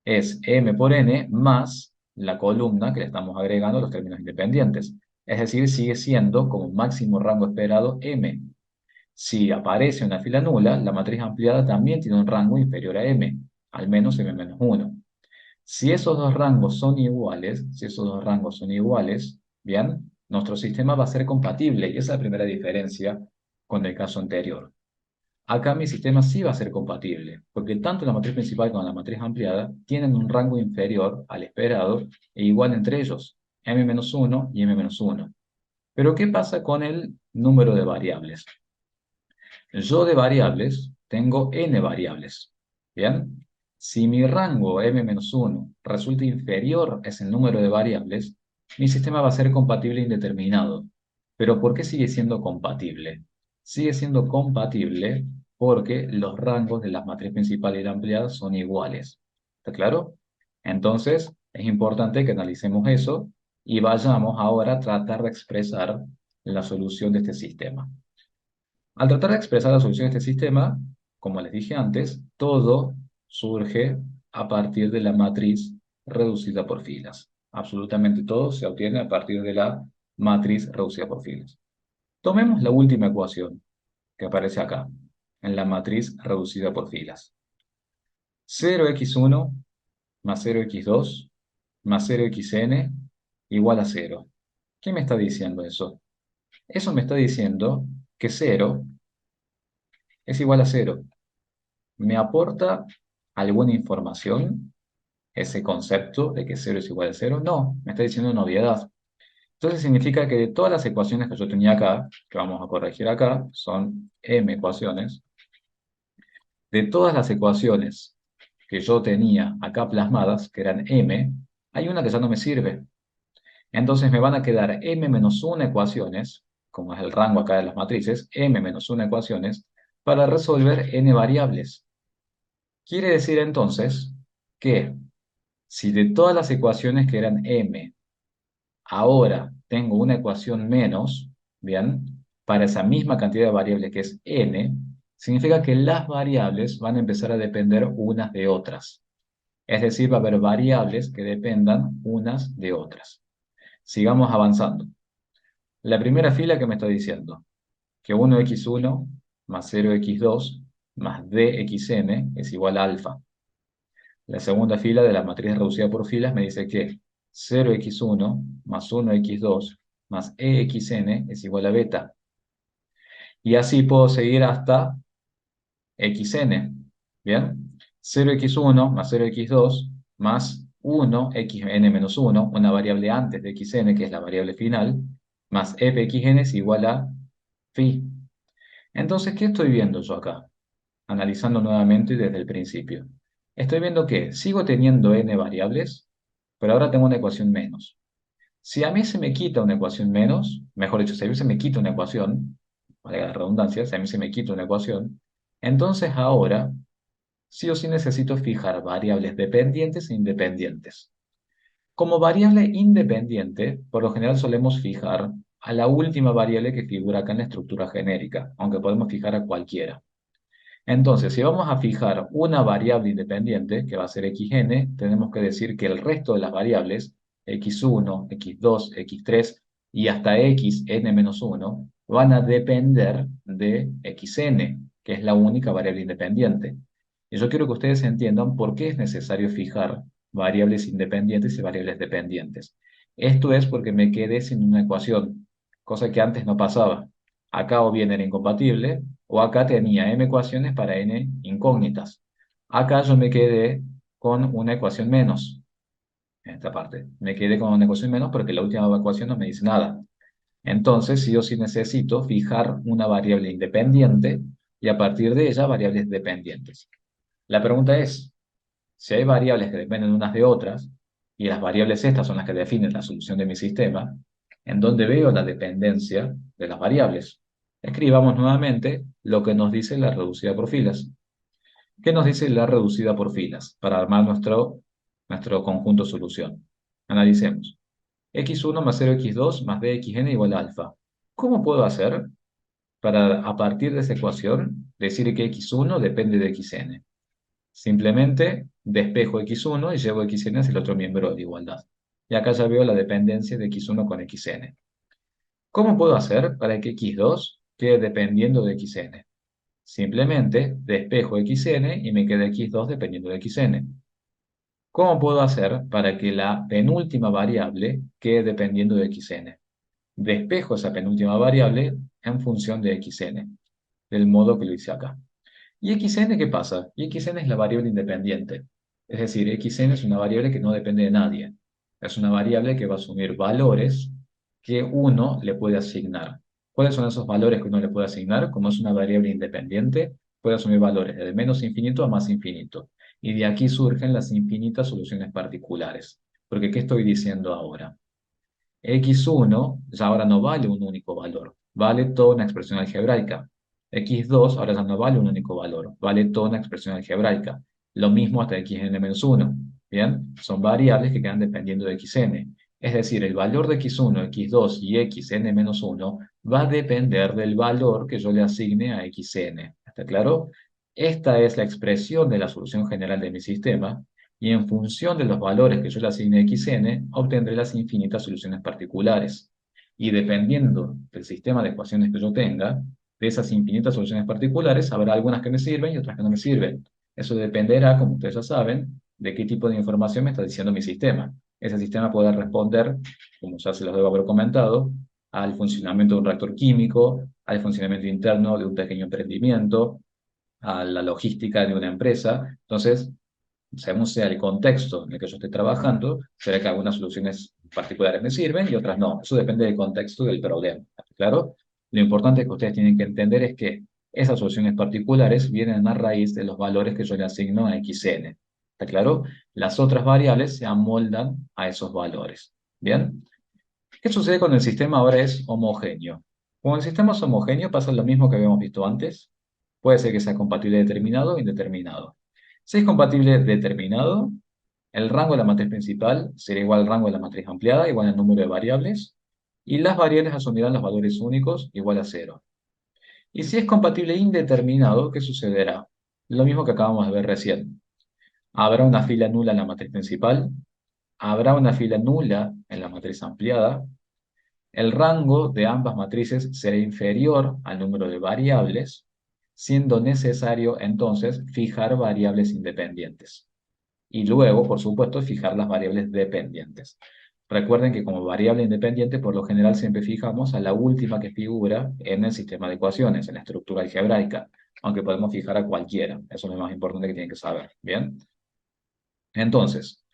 Es m por n más la columna que le estamos agregando los términos independientes. Es decir, sigue siendo como máximo rango esperado M. Si aparece una fila nula, la matriz ampliada también tiene un rango inferior a M, al menos M menos 1. Si esos dos rangos son iguales, bien, nuestro sistema va a ser compatible, y esa es la primera diferencia con el caso anterior. Acá mi sistema sí va a ser compatible, porque tanto la matriz principal como la matriz ampliada tienen un rango inferior al esperado e igual entre ellos, m-1 y m-1. Pero ¿qué pasa con el número de variables? Yo de variables tengo n variables, ¿bien? Si mi rango m-1 resulta inferior a ese número de variables, mi sistema va a ser compatible indeterminado. ¿Pero por qué sigue siendo compatible? Sigue siendo compatible porque los rangos de la matriz principal y la ampliada son iguales. ¿Está claro? Entonces, es importante que analicemos eso y vayamos ahora a tratar de expresar la solución de este sistema. Al tratar de expresar la solución de este sistema, como les dije antes, todo surge a partir de la matriz reducida por filas. Absolutamente todo se obtiene a partir de la matriz reducida por filas. Tomemos la última ecuación que aparece acá, en la matriz reducida por filas. 0x1 más 0x2 más 0xn igual a 0. ¿Qué me está diciendo eso? Eso me está diciendo que 0 es igual a 0. ¿Me aporta alguna información ese concepto de que 0 es igual a 0? No, me está diciendo una obviedad. Entonces significa que de todas las ecuaciones que yo tenía acá, que vamos a corregir acá, son m ecuaciones, de todas las ecuaciones que yo tenía acá plasmadas, que eran m, hay una que ya no me sirve. Entonces me van a quedar m-1 ecuaciones, como es el rango acá de las matrices, m-1 ecuaciones, para resolver n variables. Quiere decir entonces que si de todas las ecuaciones que eran m, ahora tengo una ecuación menos, ¿bien? Para esa misma cantidad de variables que es n, significa que las variables van a empezar a depender unas de otras. Es decir, va a haber variables que dependan unas de otras. Sigamos avanzando. La primera fila que me está diciendo que 1x1 más 0x2 más dxn es igual a alfa. La segunda fila de la matriz reducida por filas me dice que 0x1 más 1x2 más exn es igual a beta. Y así puedo seguir hasta xn. ¿Bien? 0x1 más 0x2 más 1xn menos 1, una variable antes de xn, que es la variable final, más fxn es igual a phi. Entonces, ¿qué estoy viendo yo acá? Analizando nuevamente desde el principio. Estoy viendo que sigo teniendo n variables, pero ahora tengo una ecuación menos. Si a mí se me quita una ecuación menos, mejor dicho, si a mí se me quita una ecuación, valga la redundancia, si a mí se me quita una ecuación, entonces ahora sí o sí necesito fijar variables dependientes e independientes. Como variable independiente, por lo general solemos fijar a la última variable que figura acá en la estructura genérica, aunque podemos fijar a cualquiera. Entonces, si vamos a fijar una variable independiente, que va a ser xn, tenemos que decir que el resto de las variables, x1, x2, x3 y hasta xn-1, van a depender de xn, que es la única variable independiente. Y yo quiero que ustedes entiendan por qué es necesario fijar variables independientes y variables dependientes. Esto es porque me quedé sin una ecuación, cosa que antes no pasaba. Acá o bien era incompatible, o acá tenía m ecuaciones para n incógnitas. Acá yo me quedé con una ecuación menos, en esta parte. Me quedé con una ecuación menos porque la última ecuación no me dice nada. Entonces, sí o sí necesito fijar una variable independiente y a partir de ella variables dependientes. La pregunta es, si hay variables que dependen unas de otras, y las variables estas son las que definen la solución de mi sistema, ¿en dónde veo la dependencia de las variables? Escribamos nuevamente lo que nos dice la reducida por filas. ¿Qué nos dice la reducida por filas para armar nuestro conjunto solución? Analicemos. x1 más 0x2 más bxn igual a alfa. ¿Cómo puedo hacer para, a partir de esa ecuación, decir que x1 depende de xn? Simplemente despejo x1 y llevo xn hacia el otro miembro de igualdad. Y acá ya veo la dependencia de x1 con xn. ¿Cómo puedo hacer para que x2 quede dependiendo de xn? Simplemente despejo xn y me queda x2 dependiendo de xn. ¿Cómo puedo hacer para que la penúltima variable quede dependiendo de xn? Despejo esa penúltima variable en función de xn, del modo que lo hice acá. ¿Y xn qué pasa? Y xn es la variable independiente. Es decir, xn es una variable que no depende de nadie. Es una variable que va a asumir valores que uno le puede asignar. ¿Cuáles son esos valores que uno le puede asignar? Como es una variable independiente, puede asumir valores de menos infinito a más infinito. Y de aquí surgen las infinitas soluciones particulares. Porque, ¿qué estoy diciendo ahora? X1 ya ahora no vale un único valor, vale toda una expresión algebraica. X2 ahora ya no vale un único valor, vale toda una expresión algebraica. Lo mismo hasta xn-1. ¿Bien? Son variables que quedan dependiendo de xn. Es decir, el valor de x1, x2 y xn-1 va a depender del valor que yo le asigne a xn. ¿Está claro? Esta es la expresión de la solución general de mi sistema y en función de los valores que yo le asigne a xn, obtendré las infinitas soluciones particulares. Y dependiendo del sistema de ecuaciones que yo tenga, de esas infinitas soluciones particulares, habrá algunas que me sirven y otras que no me sirven. Eso dependerá, como ustedes ya saben, de qué tipo de información me está diciendo mi sistema. Ese sistema puede responder, como ya se los debo haber comentado, al funcionamiento de un reactor químico, al funcionamiento interno de un pequeño emprendimiento, a la logística de una empresa. Entonces, según sea el contexto en el que yo esté trabajando, será que algunas soluciones particulares me sirven y otras no. Eso depende del contexto del problema. ¿Claro? Lo importante que ustedes tienen que entender es que esas soluciones particulares vienen a raíz de los valores que yo le asigno a xn. ¿Está claro? Las otras variables se amoldan a esos valores. ¿Bien? ¿Qué sucede cuando el sistema ahora es homogéneo? Cuando el sistema es homogéneo pasa lo mismo que habíamos visto antes. Puede ser que sea compatible determinado o indeterminado. Si es compatible determinado, el rango de la matriz principal será igual al rango de la matriz ampliada, igual al número de variables, y las variables asumirán los valores únicos igual a cero. Y si es compatible indeterminado, ¿qué sucederá? Lo mismo que acabamos de ver recién. Habrá una fila nula en la matriz principal, habrá una fila nula en la matriz ampliada, el rango de ambas matrices será inferior al número de variables, siendo necesario entonces fijar variables independientes. Y luego, por supuesto, fijar las variables dependientes. Recuerden que como variable independiente, por lo general siempre fijamos a la última que figura en el sistema de ecuaciones, en la estructura algebraica, aunque podemos fijar a cualquiera. Eso es lo más importante que tienen que saber. ¿Bien? Entonces,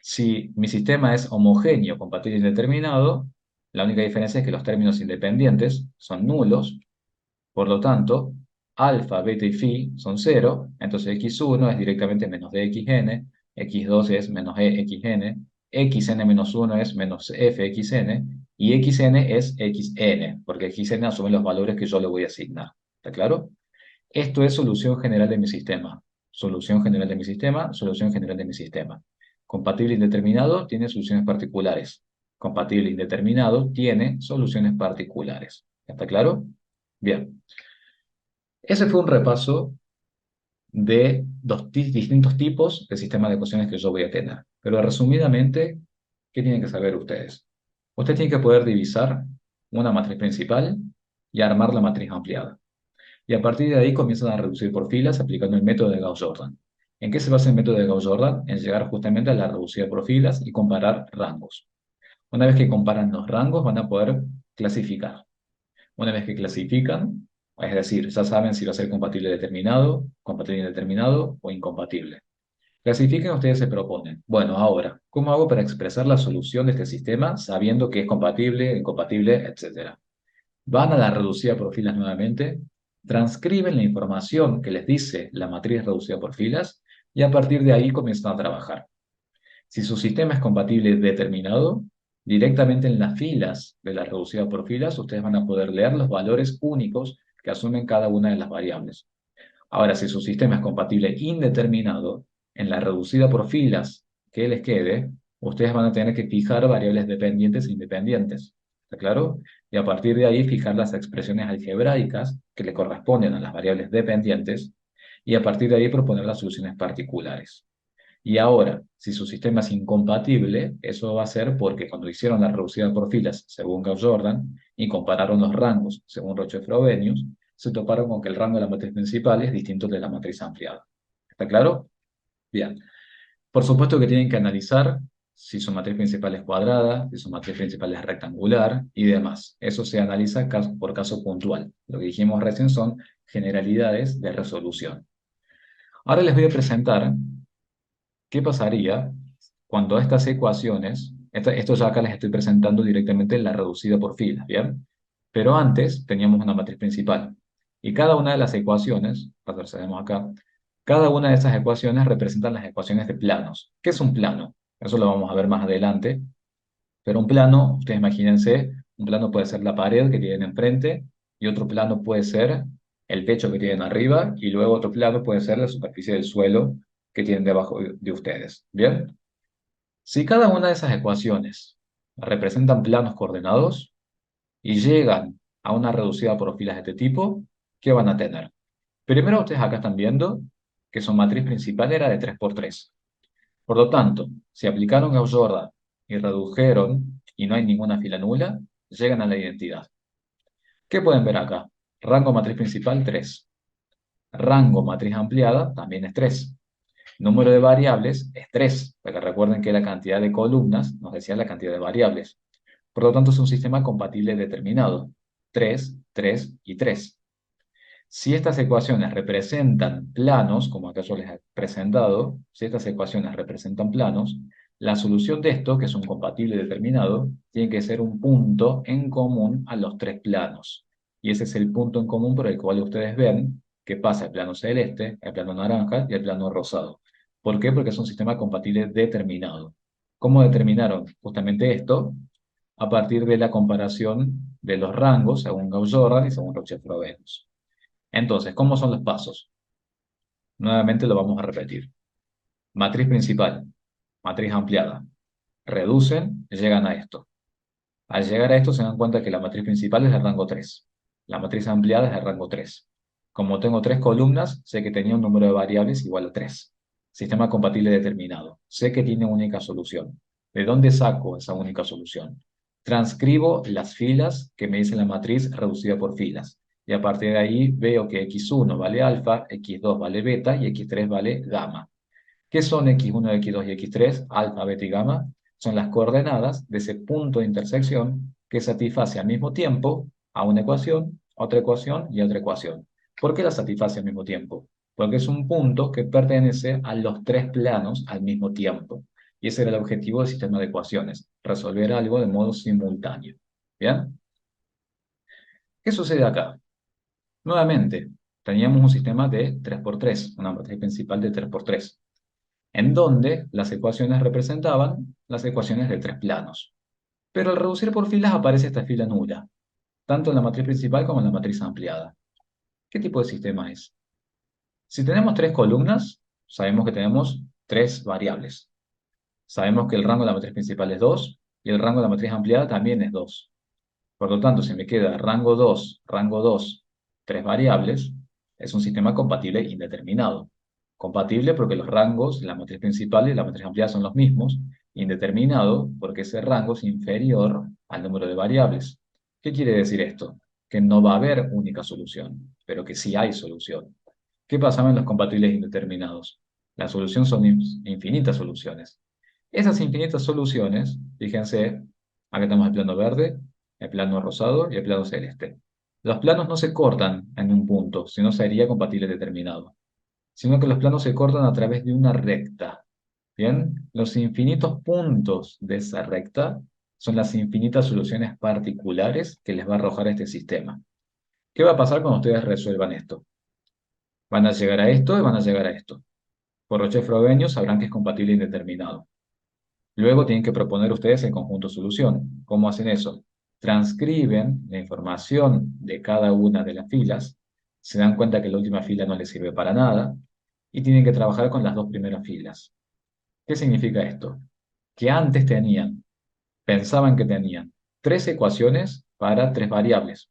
si mi sistema es homogéneo, compatible y indeterminado, la única diferencia es que los términos independientes son nulos, por lo tanto, alfa, beta y phi son cero, entonces x1 es directamente menos dxn, x2 es menos exn, xn-1 es menos fxn, y xn es xn, porque xn asume los valores que yo le voy a asignar. ¿Está claro? Esto es solución general de mi sistema. Solución general de mi sistema, solución general de mi sistema. Compatible indeterminado tiene soluciones particulares. Compatible indeterminado tiene soluciones particulares. ¿Está claro? Bien. Ese fue un repaso de distintos tipos de sistemas de ecuaciones que yo voy a tener. Pero resumidamente, ¿qué tienen que saber ustedes? Ustedes tienen que poder divisar una matriz principal y armar la matriz ampliada. Y a partir de ahí comienzan a reducir por filas aplicando el método de Gauss-Jordan. ¿En qué se basa el método de Gauss-Jordan? En llegar justamente a la reducción por filas y comparar rangos. Una vez que comparan los rangos, van a poder clasificar. Una vez que clasifican, es decir, ya saben si va a ser compatible determinado, compatible indeterminado o incompatible. Clasifiquen, ustedes se proponen. Bueno, ahora, ¿cómo hago para expresar la solución de este sistema sabiendo que es compatible, incompatible, etcétera? Van a la reducida por filas nuevamente, transcriben la información que les dice la matriz reducida por filas y a partir de ahí comienzan a trabajar. Si su sistema es compatible determinado, directamente en las filas de la reducida por filas, ustedes van a poder leer los valores únicos que asumen cada una de las variables. Ahora, si su sistema es compatible indeterminado, en la reducida por filas que les quede, ustedes van a tener que fijar variables dependientes e independientes. ¿Está claro? Y a partir de ahí fijar las expresiones algebraicas que le corresponden a las variables dependientes y a partir de ahí proponer las soluciones particulares. Y ahora, si su sistema es incompatible, eso va a ser porque cuando hicieron la reducida por filas según Gauss-Jordan y compararon los rangos según Roche-Frobenius, se toparon con que el rango de la matriz principal es distinto de la matriz ampliada. ¿Está claro? Bien. Por supuesto que tienen que analizar si su matriz principal es cuadrada, si su matriz principal es rectangular y demás. Eso se analiza caso por caso puntual. Lo que dijimos recién son generalidades de resolución. Ahora les voy a presentar qué pasaría cuando estas ecuaciones, esto ya acá les estoy presentando directamente en la reducida por filas, ¿bien? Pero antes teníamos una matriz principal. Y cada una de las ecuaciones, retrocedemos acá, cada una de esas ecuaciones representan las ecuaciones de planos. ¿Qué es un plano? Eso lo vamos a ver más adelante. Pero un plano, ustedes imagínense, un plano puede ser la pared que tienen enfrente, y otro plano puede ser el techo que tienen arriba, y luego otro plano puede ser la superficie del suelo que tienen debajo de ustedes. ¿Bien? Si cada una de esas ecuaciones representan planos coordenados y llegan a una reducida por filas de este tipo, ¿qué van a tener? Primero, ustedes acá están viendo que su matriz principal era de 3 por 3. Por lo tanto, si aplicaron Gauss-Jordan y redujeron y no hay ninguna fila nula, llegan a la identidad. ¿Qué pueden ver acá? Rango matriz principal 3. Rango matriz ampliada también es 3. Número de variables es 3, porque recuerden que la cantidad de columnas nos decía la cantidad de variables. Por lo tanto, es un sistema compatible determinado. 3, 3 y 3. Si estas ecuaciones representan planos, como acá yo les he presentado, si estas ecuaciones representan planos, la solución de esto, que es un compatible determinado, tiene que ser un punto en común a los tres planos. Y ese es el punto en común por el cual ustedes ven que pasa el plano celeste, el plano naranja y el plano rosado. ¿Por qué? Porque es un sistema compatible determinado. ¿Cómo determinaron justamente esto? A partir de la comparación de los rangos según Gauss-Jordan y según Roche-Frobenius. Entonces, ¿cómo son los pasos? Nuevamente lo vamos a repetir. Matriz principal, matriz ampliada. Reducen, llegan a esto. Al llegar a esto se dan cuenta que la matriz principal es de rango 3. La matriz ampliada es de rango 3. Como tengo tres columnas, sé que tenía un número de variables igual a 3. Sistema compatible determinado. Sé que tiene única solución. ¿De dónde saco esa única solución? Transcribo las filas que me dice la matriz reducida por filas. Y a partir de ahí veo que x1 vale alfa, x2 vale beta y x3 vale gamma. ¿Qué son x1, x2 y x3? Alfa, beta y gamma. Son las coordenadas de ese punto de intersección que satisface al mismo tiempo a una ecuación, a otra ecuación y a otra ecuación. ¿Por qué la satisface al mismo tiempo? Porque es un punto que pertenece a los tres planos al mismo tiempo. Y ese era el objetivo del sistema de ecuaciones, resolver algo de modo simultáneo. ¿Bien? ¿Qué sucede acá? Nuevamente, teníamos un sistema de 3 por 3, una matriz principal de 3 por 3, en donde las ecuaciones representaban las ecuaciones de tres planos. Pero al reducir por filas aparece esta fila nula, tanto en la matriz principal como en la matriz ampliada. ¿Qué tipo de sistema es? Si tenemos tres columnas, sabemos que tenemos tres variables. Sabemos que el rango de la matriz principal es 2 y el rango de la matriz ampliada también es 2. Por lo tanto, si me queda rango 2, tres variables, es un sistema compatible indeterminado. Compatible porque los rangos, la matriz principal y la matriz ampliada son los mismos. Indeterminado porque ese rango es inferior al número de variables. ¿Qué quiere decir esto? Que no va a haber única solución, pero que sí hay solución. ¿Qué pasaba en los compatibles indeterminados? La solución son infinitas soluciones. Esas infinitas soluciones, fíjense, acá tenemos el plano verde, el plano rosado y el plano celeste. Los planos no se cortan en un punto, sino sería compatible determinado, sino que los planos se cortan a través de una recta. ¿Bien? Los infinitos puntos de esa recta son las infinitas soluciones particulares que les va a arrojar este sistema. ¿Qué va a pasar cuando ustedes resuelvan esto? Van a llegar a esto y van a llegar a esto. Por Roche-Frobenius sabrán que es compatible indeterminado. Luego tienen que proponer ustedes el conjunto solución. ¿Cómo hacen eso? Transcriben la información de cada una de las filas, se dan cuenta que la última fila no les sirve para nada, y tienen que trabajar con las dos primeras filas. ¿Qué significa esto? Que antes pensaban que tenían tres ecuaciones para tres variables,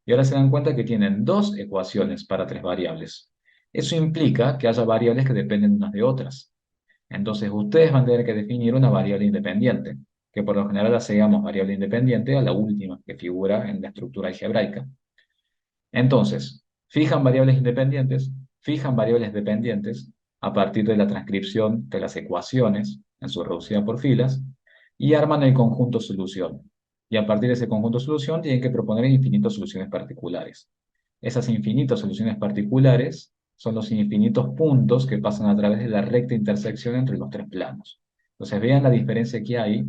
y ahora se dan cuenta que tienen dos ecuaciones para tres variables. Eso implica que haya variables que dependen unas de otras. Entonces ustedes van a tener que definir una variable independiente, que por lo general asignamos variable independiente a la última que figura en la estructura algebraica. Entonces, fijan variables dependientes a partir de la transcripción de las ecuaciones en su reducida por filas y arman el conjunto solución. Y a partir de ese conjunto solución tienen que proponer infinitas soluciones particulares. Esas infinitas soluciones particulares son los infinitos puntos que pasan a través de la recta intersección entre los tres planos. Entonces vean la diferencia que hay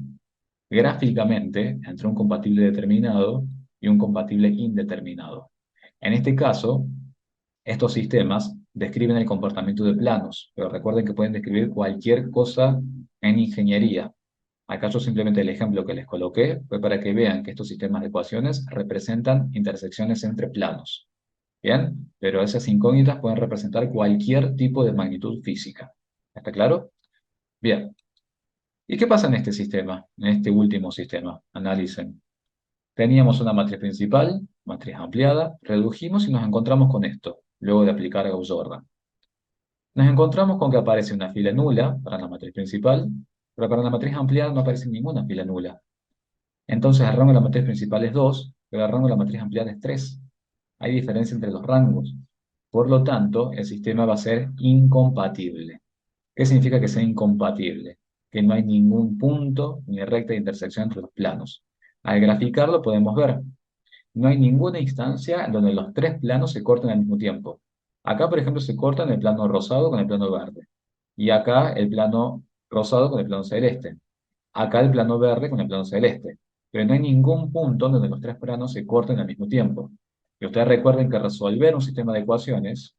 gráficamente entre un compatible determinado y un compatible indeterminado. En este caso, estos sistemas describen el comportamiento de planos, pero recuerden que pueden describir cualquier cosa en ingeniería. Acá yo simplemente el ejemplo que les coloqué fue para que vean que estos sistemas de ecuaciones representan intersecciones entre planos. ¿Bien? Pero esas incógnitas pueden representar cualquier tipo de magnitud física. ¿Está claro? Bien. ¿Y qué pasa en este sistema? En este último sistema. Analicen. Teníamos una matriz principal, matriz ampliada, redujimos y nos encontramos con esto, luego de aplicar Gauss-Jordan. Nos encontramos con que aparece una fila nula para la matriz principal, pero para la matriz ampliada no aparece ninguna fila nula. Entonces el rango de la matriz principal es 2, pero el rango de la matriz ampliada es 3. Hay diferencia entre los rangos. Por lo tanto, el sistema va a ser incompatible. ¿Qué significa que sea incompatible? Que no hay ningún punto ni recta de intersección entre los planos. Al graficarlo podemos ver, no hay ninguna instancia en donde los tres planos se corten al mismo tiempo. Acá, por ejemplo, se cortan el plano rosado con el plano verde. Y acá el plano rosado con el plano celeste. Acá el plano verde con el plano celeste. Pero no hay ningún punto donde los tres planos se corten al mismo tiempo. Y ustedes recuerden que resolver un sistema de ecuaciones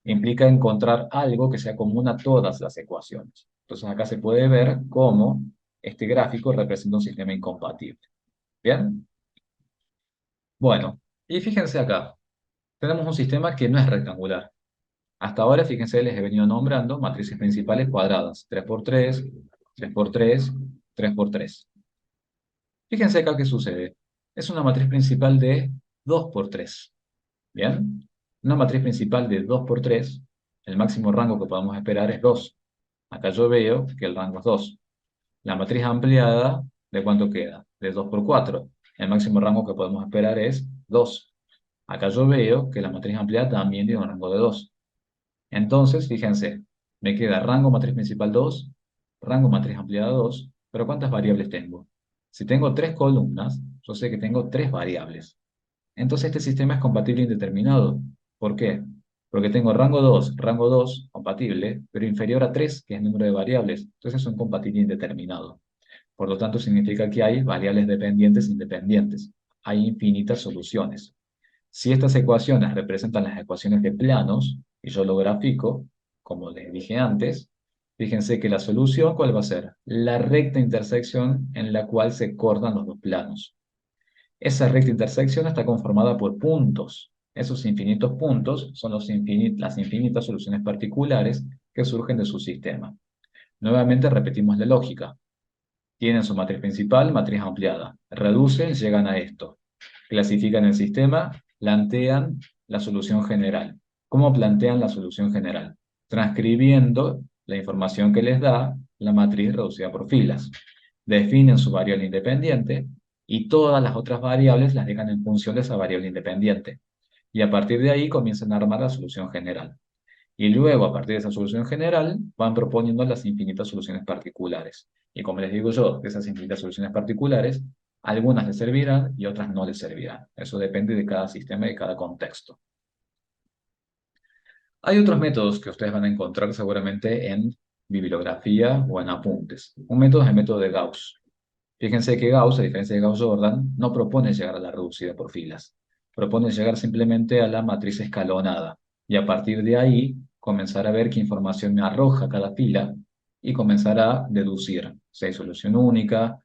implica encontrar algo que sea común a todas las ecuaciones. Entonces acá se puede ver cómo este gráfico representa un sistema incompatible. ¿Bien? Bueno, y fíjense acá. Tenemos un sistema que no es rectangular. Hasta ahora, fíjense, les he venido nombrando matrices principales cuadradas. 3 por 3, 3 por 3, 3 por 3. Fíjense acá qué sucede. Es una matriz principal de 2 por 3. ¿Bien? Una matriz principal de 2 por 3, el máximo rango que podemos esperar es 2. Acá yo veo que el rango es 2. La matriz ampliada, ¿de cuánto queda? De 2 por 4. El máximo rango que podemos esperar es 2. Acá yo veo que la matriz ampliada también tiene un rango de 2. Entonces, fíjense, me queda rango matriz principal 2, rango matriz ampliada 2, pero ¿cuántas variables tengo? Si tengo 3 columnas, yo sé que tengo 3 variables. Entonces este sistema es compatible indeterminado. ¿Por qué? Porque tengo rango 2 compatible, pero inferior a 3, que es el número de variables. Entonces es un compatible indeterminado. Por lo tanto, significa que hay variables dependientes e independientes. Hay infinitas soluciones. Si estas ecuaciones representan las ecuaciones de planos, y yo lo grafico, como les dije antes, fíjense que la solución, ¿cuál va a ser? La recta intersección en la cual se cortan los dos planos. Esa recta intersección está conformada por puntos. Esos infinitos puntos son las infinitas soluciones particulares que surgen de su sistema. Nuevamente repetimos la lógica. Tienen su matriz principal, matriz ampliada. Reducen, llegan a esto. Clasifican el sistema, plantean la solución general. ¿Cómo plantean la solución general? Transcribiendo la información que les da la matriz reducida por filas. Definen su variable independiente y todas las otras variables las dejan en función de esa variable independiente. Y a partir de ahí comienzan a armar la solución general. Y luego, a partir de esa solución general, van proponiendo las infinitas soluciones particulares. Y como les digo yo, de esas infinitas soluciones particulares, algunas les servirán y otras no les servirán. Eso depende de cada sistema y de cada contexto. Hay otros métodos que ustedes van a encontrar seguramente en bibliografía o en apuntes. Un método es el método de Gauss. Fíjense que Gauss, a diferencia de Gauss-Jordan, no propone llegar a la reducida por filas. Propone llegar simplemente a la matriz escalonada. Y a partir de ahí, comenzar a ver qué información me arroja cada fila y comenzar a deducir si hay solución única,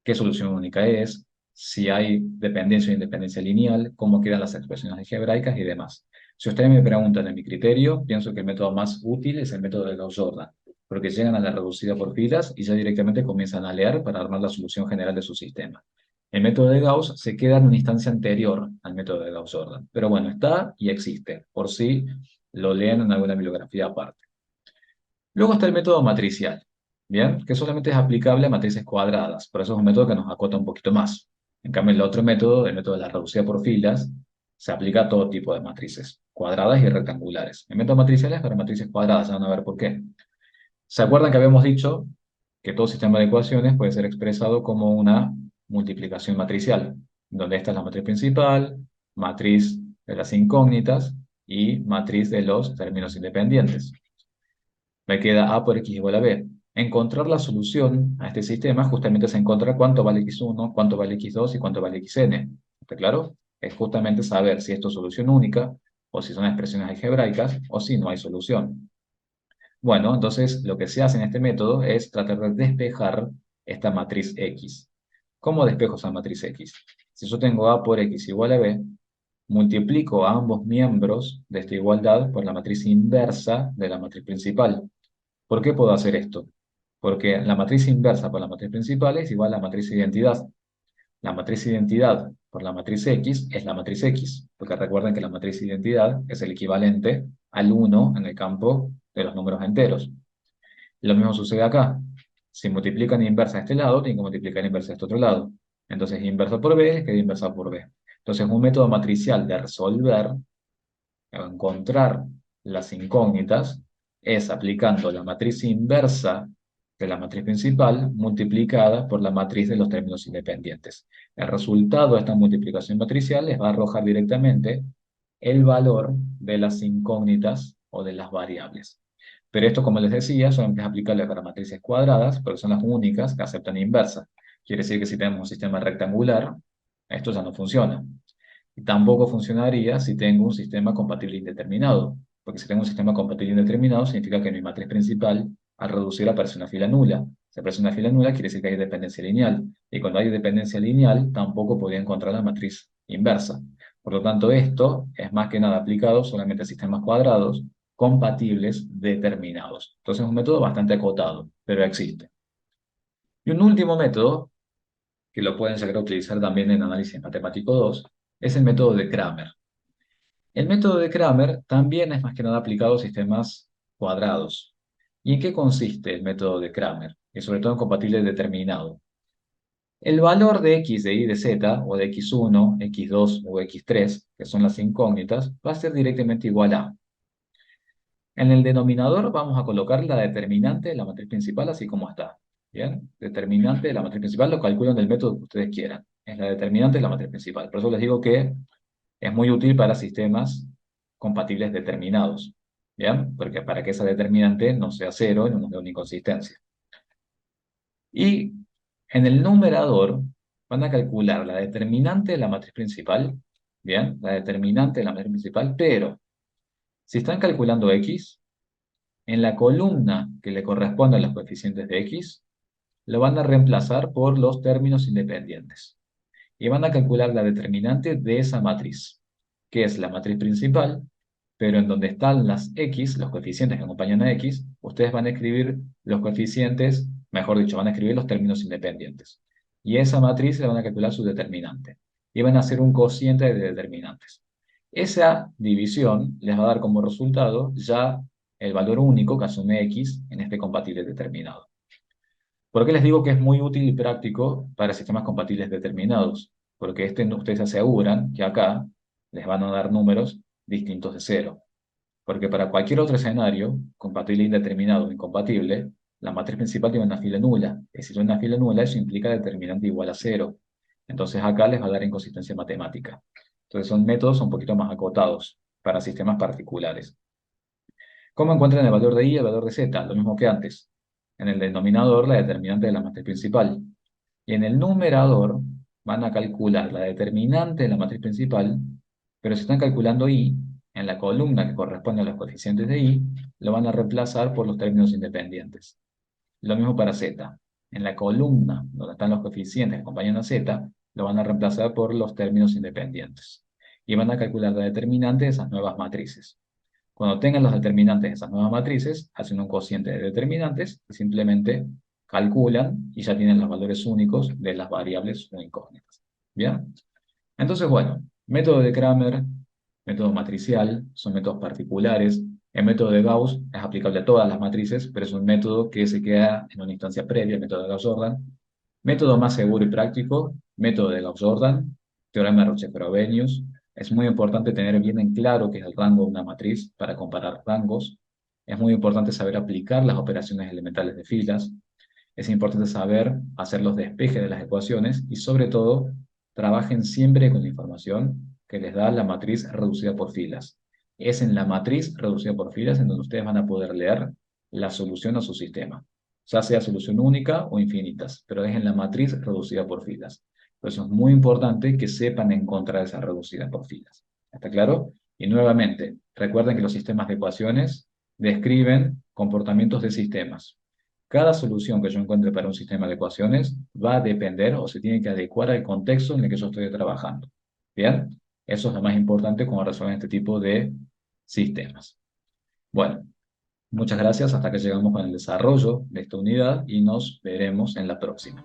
qué solución única es, si hay dependencia o independencia lineal, cómo quedan las expresiones algebraicas y demás. Si ustedes me preguntan en mi criterio, pienso que el método más útil es el método de Gauss-Jordan, porque llegan a la reducida por filas y ya directamente comienzan a leer para armar la solución general de su sistema. El método de Gauss se queda en una instancia anterior al método de Gauss-Jordan, pero bueno, está y existe, por si lo leen en alguna bibliografía aparte. Luego está el método matricial. ¿bien? Que solamente es aplicable a matrices cuadradas, por eso es un método que nos acota un poquito más. En cambio, el otro método, el método de la reducida por filas, se aplica a todo tipo de matrices, cuadradas y rectangulares. El método matricial es para matrices cuadradas, ya van a ver por qué. ¿Se acuerdan que habíamos dicho que todo sistema de ecuaciones puede ser expresado como una multiplicación matricial, donde esta es la matriz principal, matriz de las incógnitas y matriz de los términos independientes? Me queda A por X igual a B. Encontrar la solución a este sistema justamente es encontrar cuánto vale X1, cuánto vale X2 y cuánto vale Xn. ¿Está claro? Es justamente saber si esto es solución única, o si son expresiones algebraicas, o si no hay solución. Bueno, entonces lo que se hace en este método es tratar de despejar esta matriz X. ¿Cómo despejo esa matriz X? Si yo tengo A por X igual a B, multiplico a ambos miembros de esta igualdad por la matriz inversa de la matriz principal. ¿Por qué puedo hacer esto? Porque la matriz inversa por la matriz principal es igual a la matriz identidad. La matriz identidad por la matriz X es la matriz X, porque recuerden que la matriz identidad es el equivalente al 1 en el campo de los números enteros. Lo mismo sucede acá. Si multiplican inversa a este lado, tienen que multiplicar inversa a este otro lado. Entonces, inversa por B queda inversa por B. Entonces, un método matricial de resolver, encontrar las incógnitas, es aplicando la matriz inversa de la matriz principal multiplicada por la matriz de los términos independientes. El resultado de esta multiplicación matricial les va a arrojar directamente el valor de las incógnitas o de las variables. Pero esto, como les decía, solamente es aplicable para matrices cuadradas, porque son las únicas que aceptan inversa. Quiere decir que si tenemos un sistema rectangular, esto ya no funciona. Y tampoco funcionaría si tengo un sistema compatible indeterminado, porque si tengo un sistema compatible indeterminado significa que mi matriz principal, al reducir, aparece una fila nula. Si aparece una fila nula, quiere decir que hay dependencia lineal. Y cuando hay dependencia lineal, tampoco podría encontrar la matriz inversa. Por lo tanto, esto es más que nada aplicado solamente a sistemas cuadrados compatibles determinados. Entonces es un método bastante acotado, pero existe. Y un último método, que lo pueden llegar a utilizar también en análisis matemático 2, es el método de Kramer. El método de Kramer también es más que nada aplicado a sistemas cuadrados. ¿Y en qué consiste el método de Kramer? Y sobre todo en compatible determinado. El valor de x, de y, de z, o de x1, x2 o x3, que son las incógnitas, va a ser directamente igual a. En el denominador vamos a colocar la determinante de la matriz principal así como está. ¿Bien? Determinante de la matriz principal lo calculan del método que ustedes quieran. Es la determinante de la matriz principal. Por eso les digo que es muy útil para sistemas compatibles determinados. ¿Bien? Porque para que esa determinante no sea cero y no nos dé una inconsistencia. Y en el numerador van a calcular la determinante de la matriz principal. ¿Bien? La determinante de la matriz principal, pero si están calculando x, en la columna que le corresponde a los coeficientes de x, lo van a reemplazar por los términos independientes. Y van a calcular la determinante de esa matriz, que es la matriz principal, pero en donde están las x, los coeficientes que acompañan a x, ustedes van a escribir los coeficientes, mejor dicho, van a escribir los términos independientes. Y esa matriz le van a calcular su determinante. Y van a hacer un cociente de determinantes. Esa división les va a dar como resultado ya el valor único que asume x en este compatible determinado. ¿Por qué les digo que es muy útil y práctico para sistemas compatibles determinados? Porque ustedes aseguran que acá les van a dar números distintos de cero. Porque para cualquier otro escenario, compatible indeterminado o incompatible, la matriz principal tiene una fila nula. Y si tiene una fila nula, eso implica determinante igual a cero. Entonces acá les va a dar inconsistencia matemática. Entonces son métodos un poquito más acotados para sistemas particulares. ¿Cómo encuentran el valor de y y el valor de z? Lo mismo que antes. En el denominador, la determinante de la matriz principal. Y en el numerador van a calcular la determinante de la matriz principal, pero si están calculando y, en la columna que corresponde a los coeficientes de y, lo van a reemplazar por los términos independientes. Lo mismo para z. En la columna donde están los coeficientes que acompañan a z, lo van a reemplazar por los términos independientes. Y van a calcular la determinante de esas nuevas matrices. Cuando tengan los determinantes de esas nuevas matrices, hacen un cociente de determinantes y simplemente calculan y ya tienen los valores únicos de las variables o incógnitas. ¿Bien? Entonces, bueno, método de Kramer, método matricial, son métodos particulares. El método de Gauss es aplicable a todas las matrices, pero es un método que se queda en una instancia previa, el método de Gauss-Jordan. Método más seguro y práctico, método de Gauss-Jordan, teorema de Rochet-Frobenius. Es muy importante tener bien en claro qué es el rango de una matriz para comparar rangos. Es muy importante saber aplicar las operaciones elementales de filas. Es importante saber hacer los despejes de las ecuaciones y, sobre todo, trabajen siempre con la información que les da la matriz reducida por filas. Es en la matriz reducida por filas en donde ustedes van a poder leer la solución a su sistema, ya sea solución única o infinitas, pero es en la matriz reducida por filas. Por eso es muy importante que sepan encontrar esa reducida por filas. ¿Está claro? Y nuevamente, recuerden que los sistemas de ecuaciones describen comportamientos de sistemas. Cada solución que yo encuentre para un sistema de ecuaciones va a depender o se tiene que adecuar al contexto en el que yo estoy trabajando. ¿Bien? Eso es lo más importante cuando resuelven este tipo de sistemas. Bueno, muchas gracias. Hasta que llegamos con el desarrollo de esta unidad y nos veremos en la próxima.